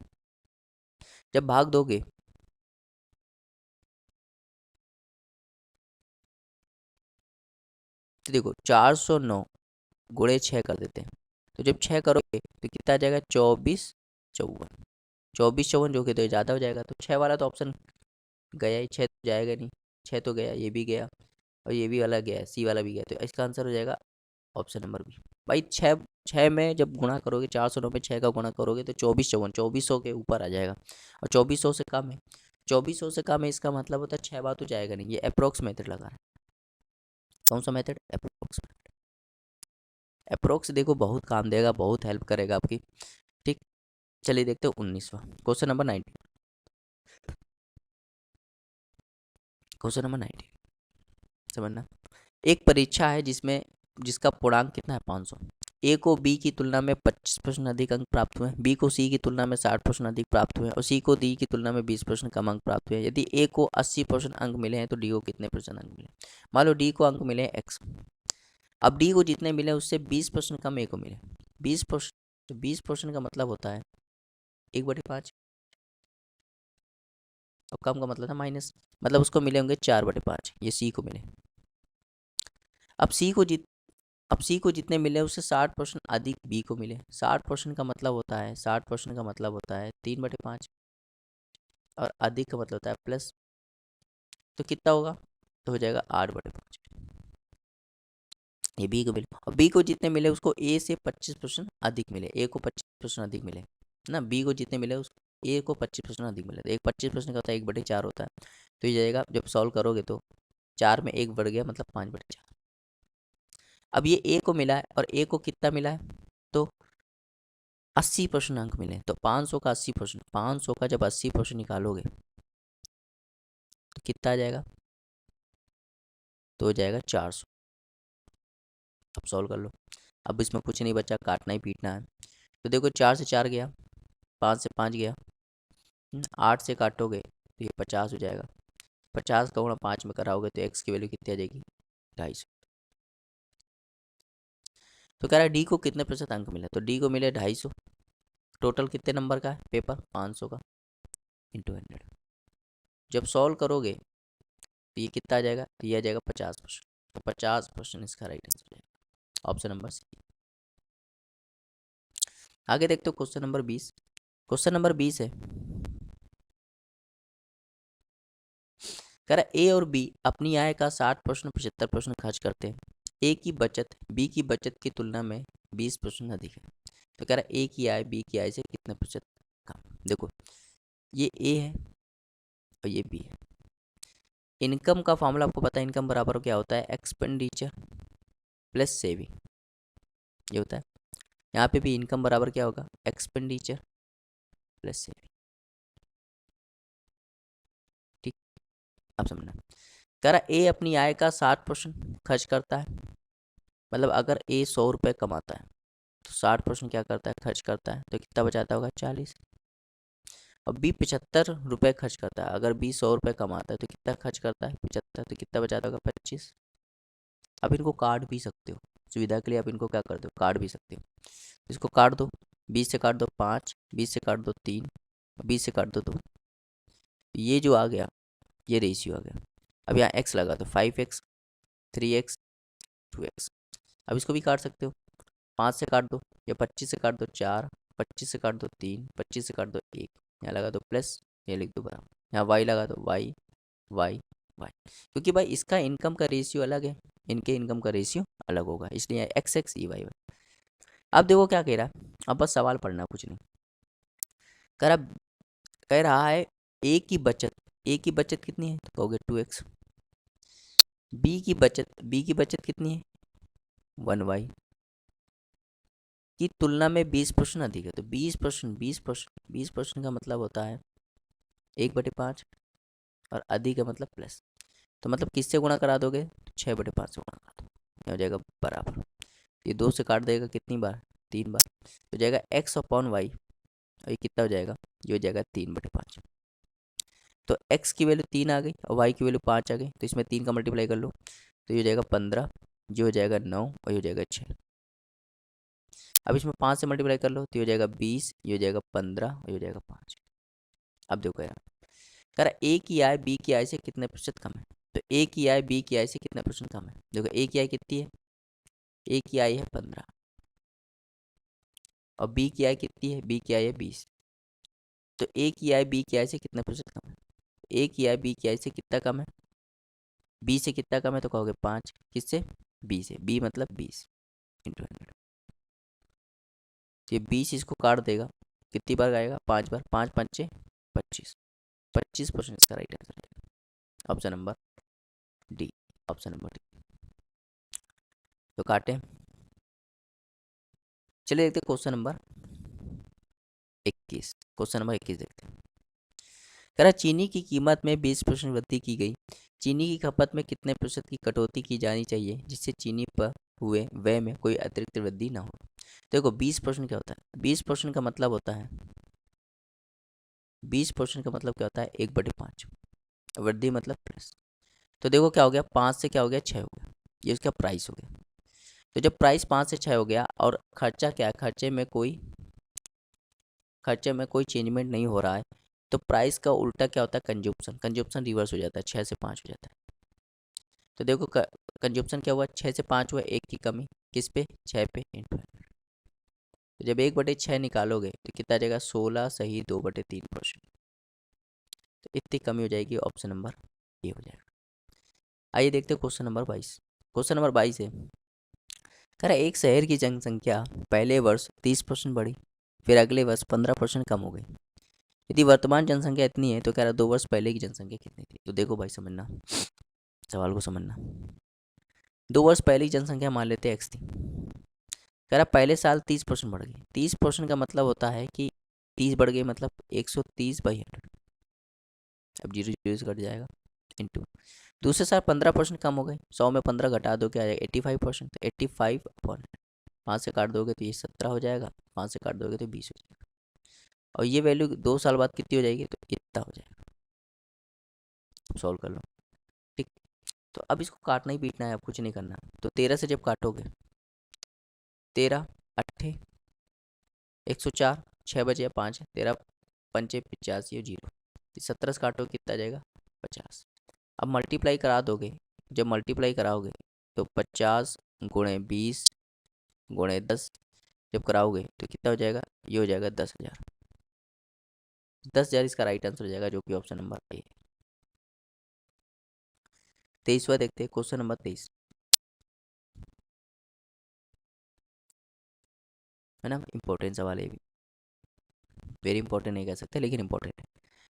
जब भाग दोगे तो देखो 409 गुणे 6 कर देते हैं। तो जब 6 करोगे तो कितना आ जाएगा, 24 54। 24 54 जो कि तो ज़्यादा हो जाएगा। तो 6 वाला तो ऑप्शन गया ही, 6 तो जाएगा नहीं। 6 तो गया, ये भी गया और ये भी वाला गया, सी वाला भी गया। तो इसका आंसर हो जाएगा ऑप्शन नंबर बी। भाई 6 6 में जब गुणा करोगे, 409 में 6 का गुणा करोगे तो 24 54, 2400 के ऊपर आ जाएगा। और 2400 से कम है, 2400 से कम है, इसका मतलब होता है 6 बार तो जाएगा नहीं। ये अप्रोक्स मेथड लगा रहा है। कौन सा मेथड, अप्रोक्स। अप्रोक्स देखो बहुत काम देगा, बहुत हेल्प करेगा आपकी, ठीक। चलिए देखते हो 19वां क्वेश्चन नंबर 19। क्वेश्चन नंबर 19 समझना। एक परीक्षा है जिसमें जिसका पूर्णांक कितना है, 500। ए को बी की तुलना में 25% अधिक अंक प्राप्त हुए, बी को सी की तुलना में 60% अधिक प्राप्त हुए और सी को डी की तुलना में 20% कम अंक प्राप्त हुए। यदि ए को 80% अंक मिले हैं तो डी को कितने परसेंट अंक मिले। मान लो डी को अंक मिले एक्स, अब डी को जितने मिले उससे 20% कम ए को मिले, 20%। तो 20% का मतलब होता है 1/5, और कम का मतलब था माइनस, मतलब उसको मिले होंगे 4/5, ये सी को मिले। अब सी को जितने मिले उससे 60% अधिक बी को मिले। 60% का मतलब होता है 60% का मतलब होता है 3/5, और अधिक का मतलब होता है प्लस। तो कितना होगा, तो हो जाएगा 8/5। ये बी को मिले, और बी को जितने मिले उसको ए से 25% अधिक मिले, ए को 25% अधिक मिले ना। बी को जितने मिले उसको ए को 25% अधिक मिले। तो एक 25% का होता है 1/4 होता है। तो ये जाएगा, जब सॉल्व करोगे तो 4 में 1 बढ़ गया, मतलब 5/4। अब ये ए को मिला है और ए को कितना मिला है, तो 80% अंक मिले। तो 500 का 80%, 500 का जब 80% निकालोगे तो कितना आ जाएगा, तो हो जाएगा 400। अब सॉल्व कर लो। अब इसमें कुछ नहीं बचा, काटना ही पीटना है। तो देखो 4 से 4 गया, 5 से 5 गया, 8 से काटोगे तो ये 50 हो जाएगा। 50 का गुणा 5 में कराओगे तो x की वैल्यू कितनी आ जाएगी, 250। तो कह रहा है डी को कितने प्रतिशत अंक मिले, तो डी को मिले 250। टोटल कितने नंबर का है पेपर, 500 का, इंटू 100। जब सॉल्व करोगे तो ये कितना आ जाएगा, तो ये आ जाएगा 50%। तो 50% इसका राइट आंसर जाएगा, ऑप्शन नंबर सी। आगे देखते हो क्वेश्चन नंबर 20। क्वेश्चन नंबर 20 है, कह रहा ए और बी अपनी आय का 60% 75% खर्च करते हैं। ए की बचत बी की बचत की तुलना में 20% अधिक है। तो कह रहा है ए की आय बी की आय से कितने प्रतिशत कम। देखो ये ए है और ये बी है। इनकम का फॉर्मूला आपको पता है, इनकम बराबर क्या होता है, एक्सपेंडिचर प्लस सेविंग, ये होता है। यहाँ पे भी इनकम बराबर क्या होगा, एक्सपेंडिचर प्लस सेविंग। ठीक, आप समझना। कह रहा ए अपनी आय का 60% खर्च करता है, मतलब अगर ए 100 रुपये कमाता है तो 60% क्या करता है, खर्च करता है, तो कितना बचाता होगा, 40। और बी 75 रुपये खर्च करता है, अगर बी 100 रुपये कमाता है तो कितना खर्च करता है, 75, तो कितना बचाता होगा, 25। अब इनको काट भी सकते हो, सुविधा के लिए आप इनको क्या करते हो, काट भी सकते हो। इसको काट दो, 20 से काट दो 5, 20 से काट दो 3, 20 से काट दो 2। ये जो आ गया ये रेशियो आ गया। अब यहाँ x लगा दो, 5x 3x 2x। अब इसको भी काट सकते हो, 5 से काट दो, या 25 से काट दो 4, 25 से काट दो 3, 25 से काट दो 1, यहाँ लगा दो प्लस, ये लिख दो बराबर, यहाँ y लगा दो, y y y, क्योंकि भाई इसका इनकम का रेशियो अलग है, इनके इनकम का रेशियो अलग होगा, इसलिए x x e y y। अब देखो क्या कह रहा है, अब बस सवाल पढ़ना, कुछ नहीं। कह रहा है ए की बचत, ए की बचत कितनी है, तो कहोगे 2x। बी की बचत कितनी है, 1y की तुलना में 20% अधिक है। तो 20%, 20% का मतलब होता है 1/5, और अधिक है मतलब प्लस। तो मतलब किससे गुणा करा दोगे, 6/5 से गुणा करा दो, ये हो जाएगा बराबर। ये 2 से काट देगा कितनी बार, 3 बार, तो जाएगा x अपॉन वाई, और ये कितना हो जाएगा, ये हो जाएगा 3/5। तो x की वैल्यू 3 आ गई और y की वैल्यू 5 आ गई, तो इसमें 3 का मल्टीप्लाई कर लो, तो ये हो जाएगा 15, जो हो जाएगा 9, और ये हो जाएगा 6। अब इसमें 5 से मल्टीप्लाई कर लो, तो ये हो जाएगा 20, ये हो जाएगा 15, और ये हो जाएगा 5। अब देखो यार, कह रहा ए की आय बी की आय से कितने प्रतिशत कम है। तो ए की आय बी की आय से कितने प्रतिशत कम है, देखो ए की आय कितनी है, ए की आय है 15, और बी की आय कितनी है, बी की आय है 20। तो ए की आय बी की आय से कितने प्रतिशत कम है, ए की आय बी की आय से कितना कम है, बी से कितना कम है, तो कहोगे 5, किससे, बी से, बी मतलब 20 इंटू 100। ये 20 इसको काट देगा, कितनी बार आएगा, 5 बार, 5 पंचे 25, 25% इसका राइट आंसर है, option number D, option number D. तो काटें, चलिए देखते क्वेश्चन नंबर 21। क्वेश्चन नंबर 21 देखते हैं। कह रहा चीनी की कीमत में 20% वृद्धि की गई, चीनी की खपत में कितने प्रतिशत की कटौती की जानी चाहिए जिससे चीनी पर हुए व्यय में कोई अतिरिक्त वृद्धि ना हो। देखो 20% क्या होता है, 20% का मतलब होता है, 20% का मतलब क्या होता है, 1/5, वृद्धि मतलब प्लस। तो देखो क्या हो गया, 5 से क्या हो गया, 6 हो गया, ये उसका प्राइस हो गया। तो जब प्राइस 5 से 6 हो गया और खर्चा क्या है, खर्चे में कोई चेंजमेंट नहीं हो रहा है, तो प्राइस का उल्टा क्या होता है, कंजप्शन, कंजप्शन रिवर्स हो जाता है, 6 से 5 हो जाता है। तो देखो कंजप्शन क्या हुआ, 6 से 5 हुआ, 1 की कमी किस पे, 6 पे इंटू। तो जब 1/6 निकालोगे तो कितना आ जाएगा, 16 सही 2/3%। तो इतनी कमी हो जाएगी, ऑप्शन नंबर ए हो जाएगा। आइए देखते हैं क्वेश्चन नंबर 22। क्वेश्चन नंबर 22 है, कह रहा एक शहर की जनसंख्या पहले वर्ष 30% बढ़ी, फिर अगले वर्ष 15% कम हो गई। यदि वर्तमान जनसंख्या इतनी है तो कह रहा 2 वर्ष पहले की जनसंख्या कितनी थी। तो देखो भाई समझना, सवाल को समझना। 2 वर्ष पहले की जनसंख्या मान लेते हैं एक्स थी, कह रहा पहले साल 30% बढ़ गई। 30% का मतलब होता है कि 30 बढ़ गई मतलब 130/100। अब जीरो जीरो से कट जाएगा, इंटू। दूसरे साल 15% कम हो गई, 100 में 15 घटा दो क्या आ जाएगा, 85%। तो 85/100, 5 से काट दोगे तो ये 17 हो जाएगा, 5 से काट दोगे तो 20 हो जाएगा। और ये वैल्यू 2 साल बाद कितनी हो जाएगी, तो इतना हो जाएगा। अब सॉल्व कर लो। ठीक, तो अब इसको काटना ही पीटना है, अब कुछ नहीं करना। तो 13 से जब काटोगे, 13 अट्ठे 104, 6 बचे या 5, 13 पंचे 85 और 0, 17 से काटो कितना आ जाएगा 50। अब मल्टीप्लाई करा दोगे, जब मल्टीप्लाई कराओगे तो 50 गुणे 20 गुणे 10 जब कराओगे तो कितना हो जाएगा, ये हो जाएगा 10,000। 10,000 इसका राइट आंसर हो जाएगा, जो कि ऑप्शन नंबर ए है। 23वां देखते हैं, क्वेश्चन नंबर 23 है ना, इंपॉर्टेंट सवाल है भी, वेरी इंपॉर्टेंट नहीं कह सकते लेकिन इंपॉर्टेंट है।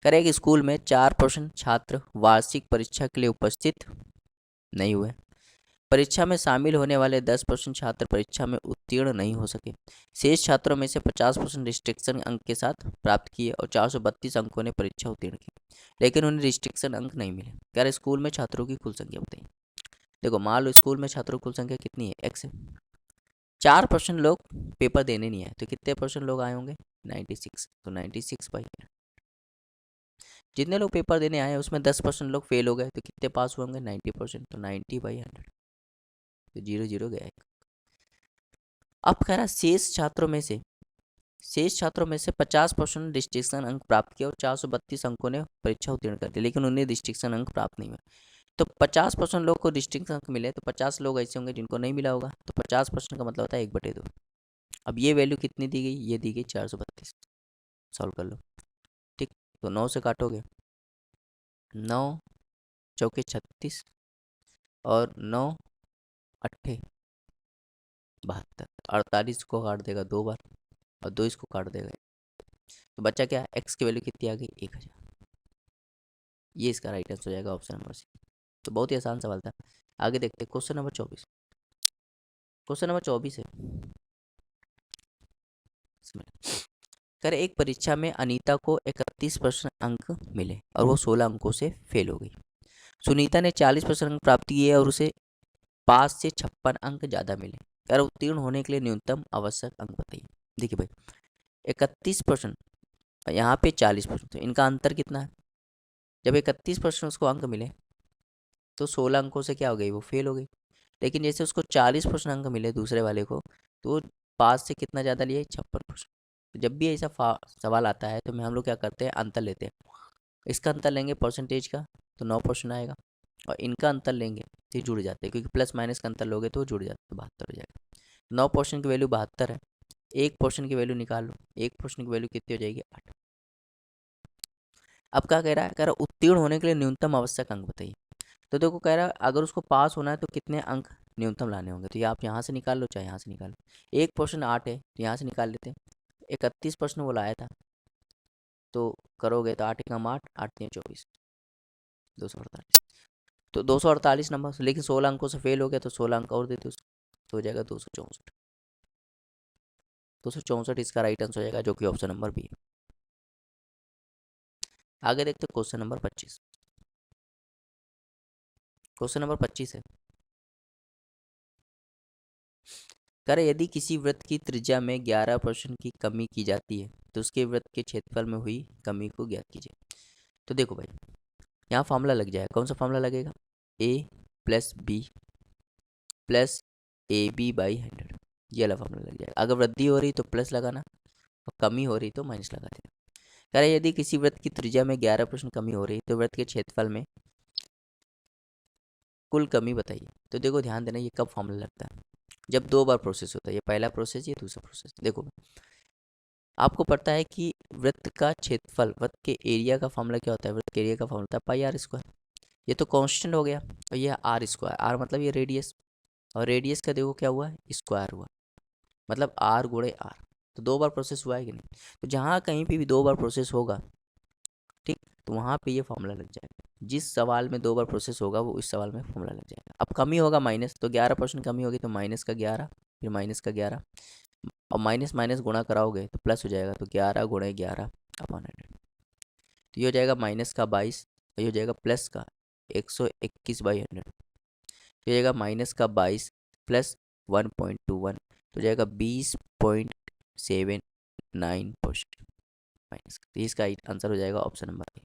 करें कि स्कूल में 4% छात्र वार्षिक परीक्षा के लिए उपस्थित नहीं हुए। परीक्षा में शामिल होने वाले 10% छात्र परीक्षा में उत्तीर्ण नहीं हो सके। शेष छात्रों में से 50% रिस्ट्रिक्शन अंक के साथ प्राप्त किए और 432 अंकों ने परीक्षा उत्तीर्ण की, लेकिन उन्हें रिस्ट्रिक्शन अंक नहीं मिले। कह रहे स्कूल में छात्रों की कुल संख्या बताइए। देखो मान लो स्कूल में छात्रों की कुल संख्या कितनी है, एक्स है। 4% लोग पेपर देने नहीं आए, तो कितने परसेंट लोग आए होंगे, 96। तो 96/100। जितने लोग पेपर देने आए उसमें 10% लोग फेल हो गए, तो कितने पास हुए होंगे, 90%। तो 90/100, तो 0 0 गया एक। अब कह रहा शेष छात्रों में से 50% डिस्टिंक्शन अंक प्राप्त किए और 432 अंकों ने परीक्षा उत्तीर्ण कर दी, लेकिन उन्हें डिस्टिंक्शन अंक प्राप्त नहीं हुए। तो 50% लोग को डिस्टिंक्शन अंक मिले, तो 50 लोग ऐसे होंगे जिनको नहीं मिला होगा। तो 50% का मतलब होता है 1/2। अब ये वैल्यू कितनी दी गई, ये दी गई 432। सॉल्व कर लो। ठीक, तो 9 से काटोगे, 9 चौके 36 और 9 अट्ठे 72। 48 को काट देगा 2 बार और 2 इसको काट देगा, तो बच्चा क्या, एक्स की वैल्यू कितनी आ गई, 1000। ये इसका राइट आंसर हो जाएगा, ऑप्शन नंबर सी। तो बहुत ही आसान सवाल था। आगे देखते हैं क्वेश्चन नंबर 24। क्वेश्चन नंबर 24 है, कर एक परीक्षा में अनीता को 31% अंक मिले और वो 16 अंकों से फेल हो गई। सुनीता ने 40% अंक प्राप्त किए और उसे 5 से 56 अंक ज़्यादा मिले। कर उत्तीर्ण होने के लिए न्यूनतम आवश्यक अंक बताइए। देखिए भाई, 31% यहाँ पे 40%, तो इनका अंतर कितना है। जब 31% उसको अंक मिले तो 16 अंकों से क्या हो गई, वो फेल हो गई। लेकिन जैसे उसको 40% अंक मिले दूसरे वाले को, तो 5 से कितना ज़्यादा लिया, 56%। तो जब भी ऐसा सवाल आता है तो हम लोग क्या करते हैं, अंतर लेते हैं। इसका अंतर लेंगे परसेंटेज का तो 9% आएगा, और इनका अंतर लेंगे तो ये जुड़ जाते हैं, क्योंकि प्लस माइनस का अंतर लोगे तो जुड़ जाते, तो 72 हो जाएगा। 9% की वैल्यू 72 है, 1% की वैल्यू निकाल लो, 1% की वैल्यू कितनी हो जाएगी, 8। अब क्या कह रहा है, कह रहा है उत्तीर्ण होने के लिए न्यूनतम आवश्यक अंक बताइए। तो देखो कह रहा है अगर उसको पास होना है तो कितने अंक न्यूनतम लाने होंगे, तो ये आप यहाँ से निकाल लो चाहे यहाँ से निकाल लो। 1% 8 है तो यहाँ से निकाल लेते हैं। 31% वो लाया था, तो करोगे तो 8 एकम 8, 8 3 24, 248। तो 248 नंबर, लेकिन 16 अंकों से फेल हो गया तो 16 अंक और देते उसको, तो हो जाएगा 264। 264 इसका राइट आंसर हो जाएगा, जो कि ऑप्शन नंबर बी है। आगे देखते हैं क्वेश्चन नंबर 25। क्वेश्चन नंबर 25 है, करे यदि किसी वृत्त की त्रिज्या में 11% की कमी की जाती है तो उसके वृत्त के क्षेत्रफल में हुई कमी को ज्ञात कीजिए। तो देखो भाई, यहाँ फार्मूला लग जाएगा। कौन सा फार्मूला लगेगा, a plus B plus AB/100, ये वाला फार्मूला लग जाएगा। अगर वृद्धि हो रही तो प्लस लगाना और कमी हो रही तो माइनस लगा देना। कह रहे यदि किसी वृत्त की त्रिज्या में 11% कमी हो रही तो वृत्त के क्षेत्रफल में कुल कमी बताइए। तो देखो ध्यान देना, ये कब फार्मूला लगता है, जब 2 बार प्रोसेस होता है। ये पहला प्रोसेस, ये दूसरा प्रोसेस। देखो आपको पता है कि वृत्त का क्षेत्रफल, वृत्त के एरिया का फॉर्मूला क्या होता है, वृत्त के एरिया का फॉर्मूला होता है πr²। ये तो कांस्टेंट हो गया, और ये r², r मतलब ये रेडियस, और रेडियस का देखो क्या हुआ है, स्क्वायर हुआ, मतलब r×r। तो 2 बार प्रोसेस हुआ है कि नहीं। तो जहाँ कहीं पे भी 2 बार प्रोसेस होगा, ठीक, तो वहाँ पे ये फॉर्मूला लग जाएगा। जिस सवाल में 2 बार प्रोसेस होगा वो इस सवाल में फॉर्मूला लग जाएगा। अब कमी होगा माइनस, तो 11% कमी होगी तो माइनस का 11, फिर माइनस का 11, और माइनस माइनस गुणा कराओगे तो प्लस हो जाएगा, तो 11×11/100। तो ये हो जाएगा माइनस का 22, और ये हो जाएगा प्लस का 121/100। तो ये हो जाएगा माइनस का 22 प्लस 1.21, तो हो जाएगा 20.79% माइनस का। तो इसका आंसर हो जाएगा option number A,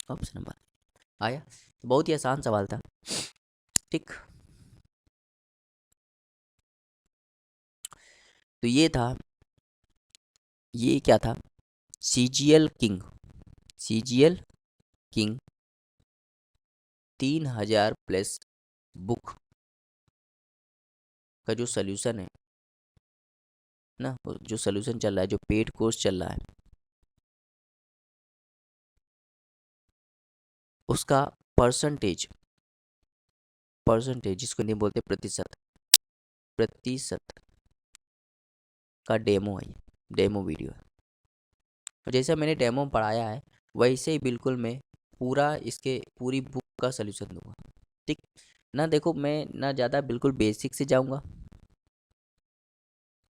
option number. आया? बहुत ही आसान सवाल था। ठीक, तो ये क्या था? CGL king. CGL king 3000 plus book का जो सोल्यूशन है ना, जो सोल्यूशन चल रहा है, जो पेड कोर्स चल रहा है, उसका परसेंटेज, परसेंटेज जिसको नहीं बोलते, प्रतिशत, प्रतिशत का डेमो है, डेमो वीडियो है। और जैसा मैंने डेमो पढ़ाया है वैसे ही बिल्कुल मैं पूरा इसके पूरी बुक का सोल्यूशन दूंगा। ठीक ना, देखो मैं ना ज़्यादा बिल्कुल बेसिक से जाऊंगा,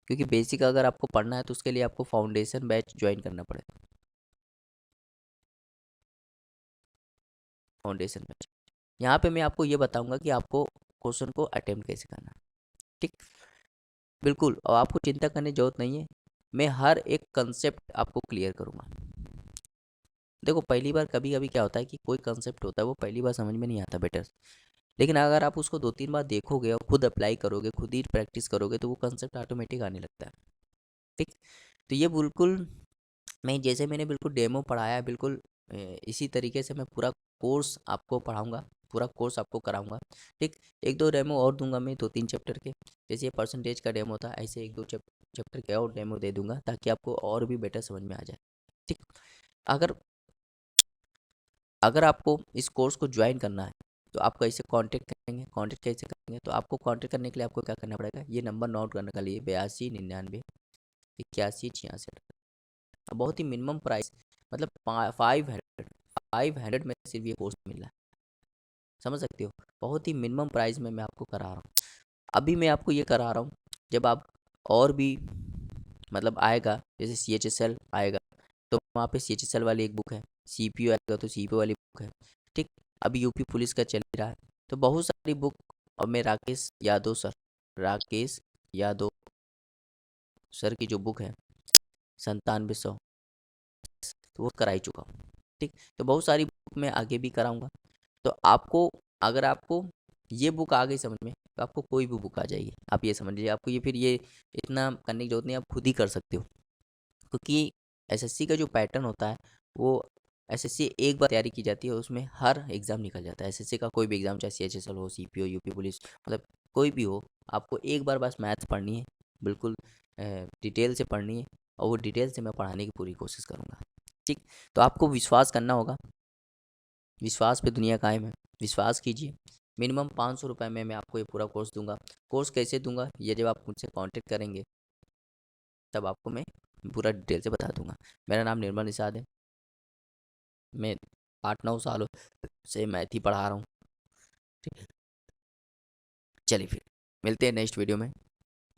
क्योंकि बेसिक अगर आपको पढ़ना है तो उसके लिए आपको फाउंडेशन बैच ज्वाइन करना पड़ेगा। फाउंडेशन बैच, यहाँ पे मैं आपको ये बताऊंगा कि आपको क्वेश्चन को अटेम्प्ट कैसे करना है। ठीक, बिल्कुल, और आपको चिंता करने की जरूरत नहीं है, मैं हर एक कंसेप्ट आपको क्लियर करूंगा। देखो पहली बार कभी कभी क्या होता है कि कोई कंसेप्ट होता है वो पहली बार समझ में नहीं आता बेटर, लेकिन अगर आप उसको 2-3 बार देखोगे और खुद अप्लाई करोगे, खुद ही प्रैक्टिस करोगे, तो वो कंसेप्ट ऑटोमेटिक आने लगता है। ठीक, तो ये बिल्कुल मैं जैसे मैंने बिल्कुल डेमो पढ़ाया है, बिल्कुल इसी तरीके से मैं पूरा कोर्स आपको पढ़ाऊंगा, पूरा कोर्स आपको कराऊंगा। ठीक, एक दो डेमो और दूंगा मैं 2-3 चैप्टर के, जैसे ये परसेंटेज का डेमो था, ऐसे एक दो चैप्टर के और डेमो दे दूंगा ताकि आपको और भी बेटर समझ में आ जाए। ठीक, अगर अगर आपको इस कोर्स को ज्वाइन करना है तो आप कैसे कांटेक्ट करेंगे? कांटेक्ट कैसे करेंगे? तो आपको कांटेक्ट करने के लिए आपको क्या करना पड़ेगा, ये नंबर नोट करने के लिए 8299 81 66। बहुत ही मिनिमम प्राइस, मतलब 500 में सिर्फ ये कोर्स मिल रहा है, समझ सकते हो? बहुत ही मिनिमम प्राइस में मैं आपको करा रहा हूँ। अभी मैं आपको ये करा रहा हूँ, जब आप और भी मतलब आएगा, जैसे CHSL आएगा तो वहाँ पे CHSL वाली एक बुक है, CPO आएगा तो CPO वाली बुक है। ठीक, अभी यूपी पुलिस का चल ही रहा है, तो बहुत सारी बुक, और मैं राकेश यादव सर की जो बुक है 9700, तो वो कराई चुका हूँ। ठीक, तो बहुत सारी बुक मैं आगे भी कराऊंगा। तो आपको, अगर आपको ये बुक आ गई समझ में, तो आपको कोई भी बुक आ जाएगी, आप ये समझ लीजिए। आपको ये फिर ये इतना करने की जरूरत नहीं, आप खुद ही कर सकते हो, क्योंकि एसएससी का जो पैटर्न होता है वो, एसएससी एक बार तैयारी की जाती है, उसमें हर एग्ज़ाम निकल जाता है। एसएससी का कोई भी एग्ज़ाम, चाहे CHSL हो, CPO, यूपी पुलिस, मतलब कोई भी हो, आपको एक बार बस मैथ्स पढ़नी है, बिल्कुल डिटेल से पढ़नी है, और वो डिटेल से मैं पढ़ाने की पूरी कोशिश करूँगा। ठीक, तो आपको विश्वास करना होगा, विश्वास पे दुनिया कायम है, विश्वास कीजिए। मिनिमम 500 रुपये में मैं आपको ये पूरा कोर्स दूंगा। कोर्स कैसे दूंगा, ये जब आप मुझसे कांटेक्ट करेंगे तब आपको मैं पूरा डिटेल से बता दूंगा। मेरा नाम निर्मल निषाद है, मैं 8-9 सालों से मैथ ही पढ़ा रहा हूँ। ठीक है, चलिए फिर मिलते हैं नेक्स्ट वीडियो में।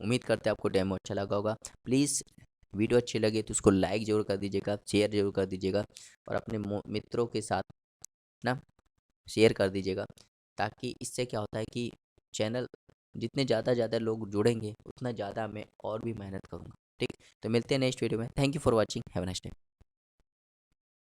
उम्मीद करते हैं आपको डेमो अच्छा लगा होगा। प्लीज़ वीडियो अच्छी लगे तो उसको लाइक ज़रूर कर दीजिएगा, शेयर ज़रूर कर दीजिएगा, और अपने मित्रों के साथ ना शेयर कर दीजिएगा, ताकि इससे क्या होता है कि चैनल, जितने ज़्यादा लोग जुड़ेंगे उतना ज़्यादा मैं और भी मेहनत करूँगा। ठीक, तो मिलते हैं नेक्स्ट वीडियो में। Thank you for watching, have a nice day.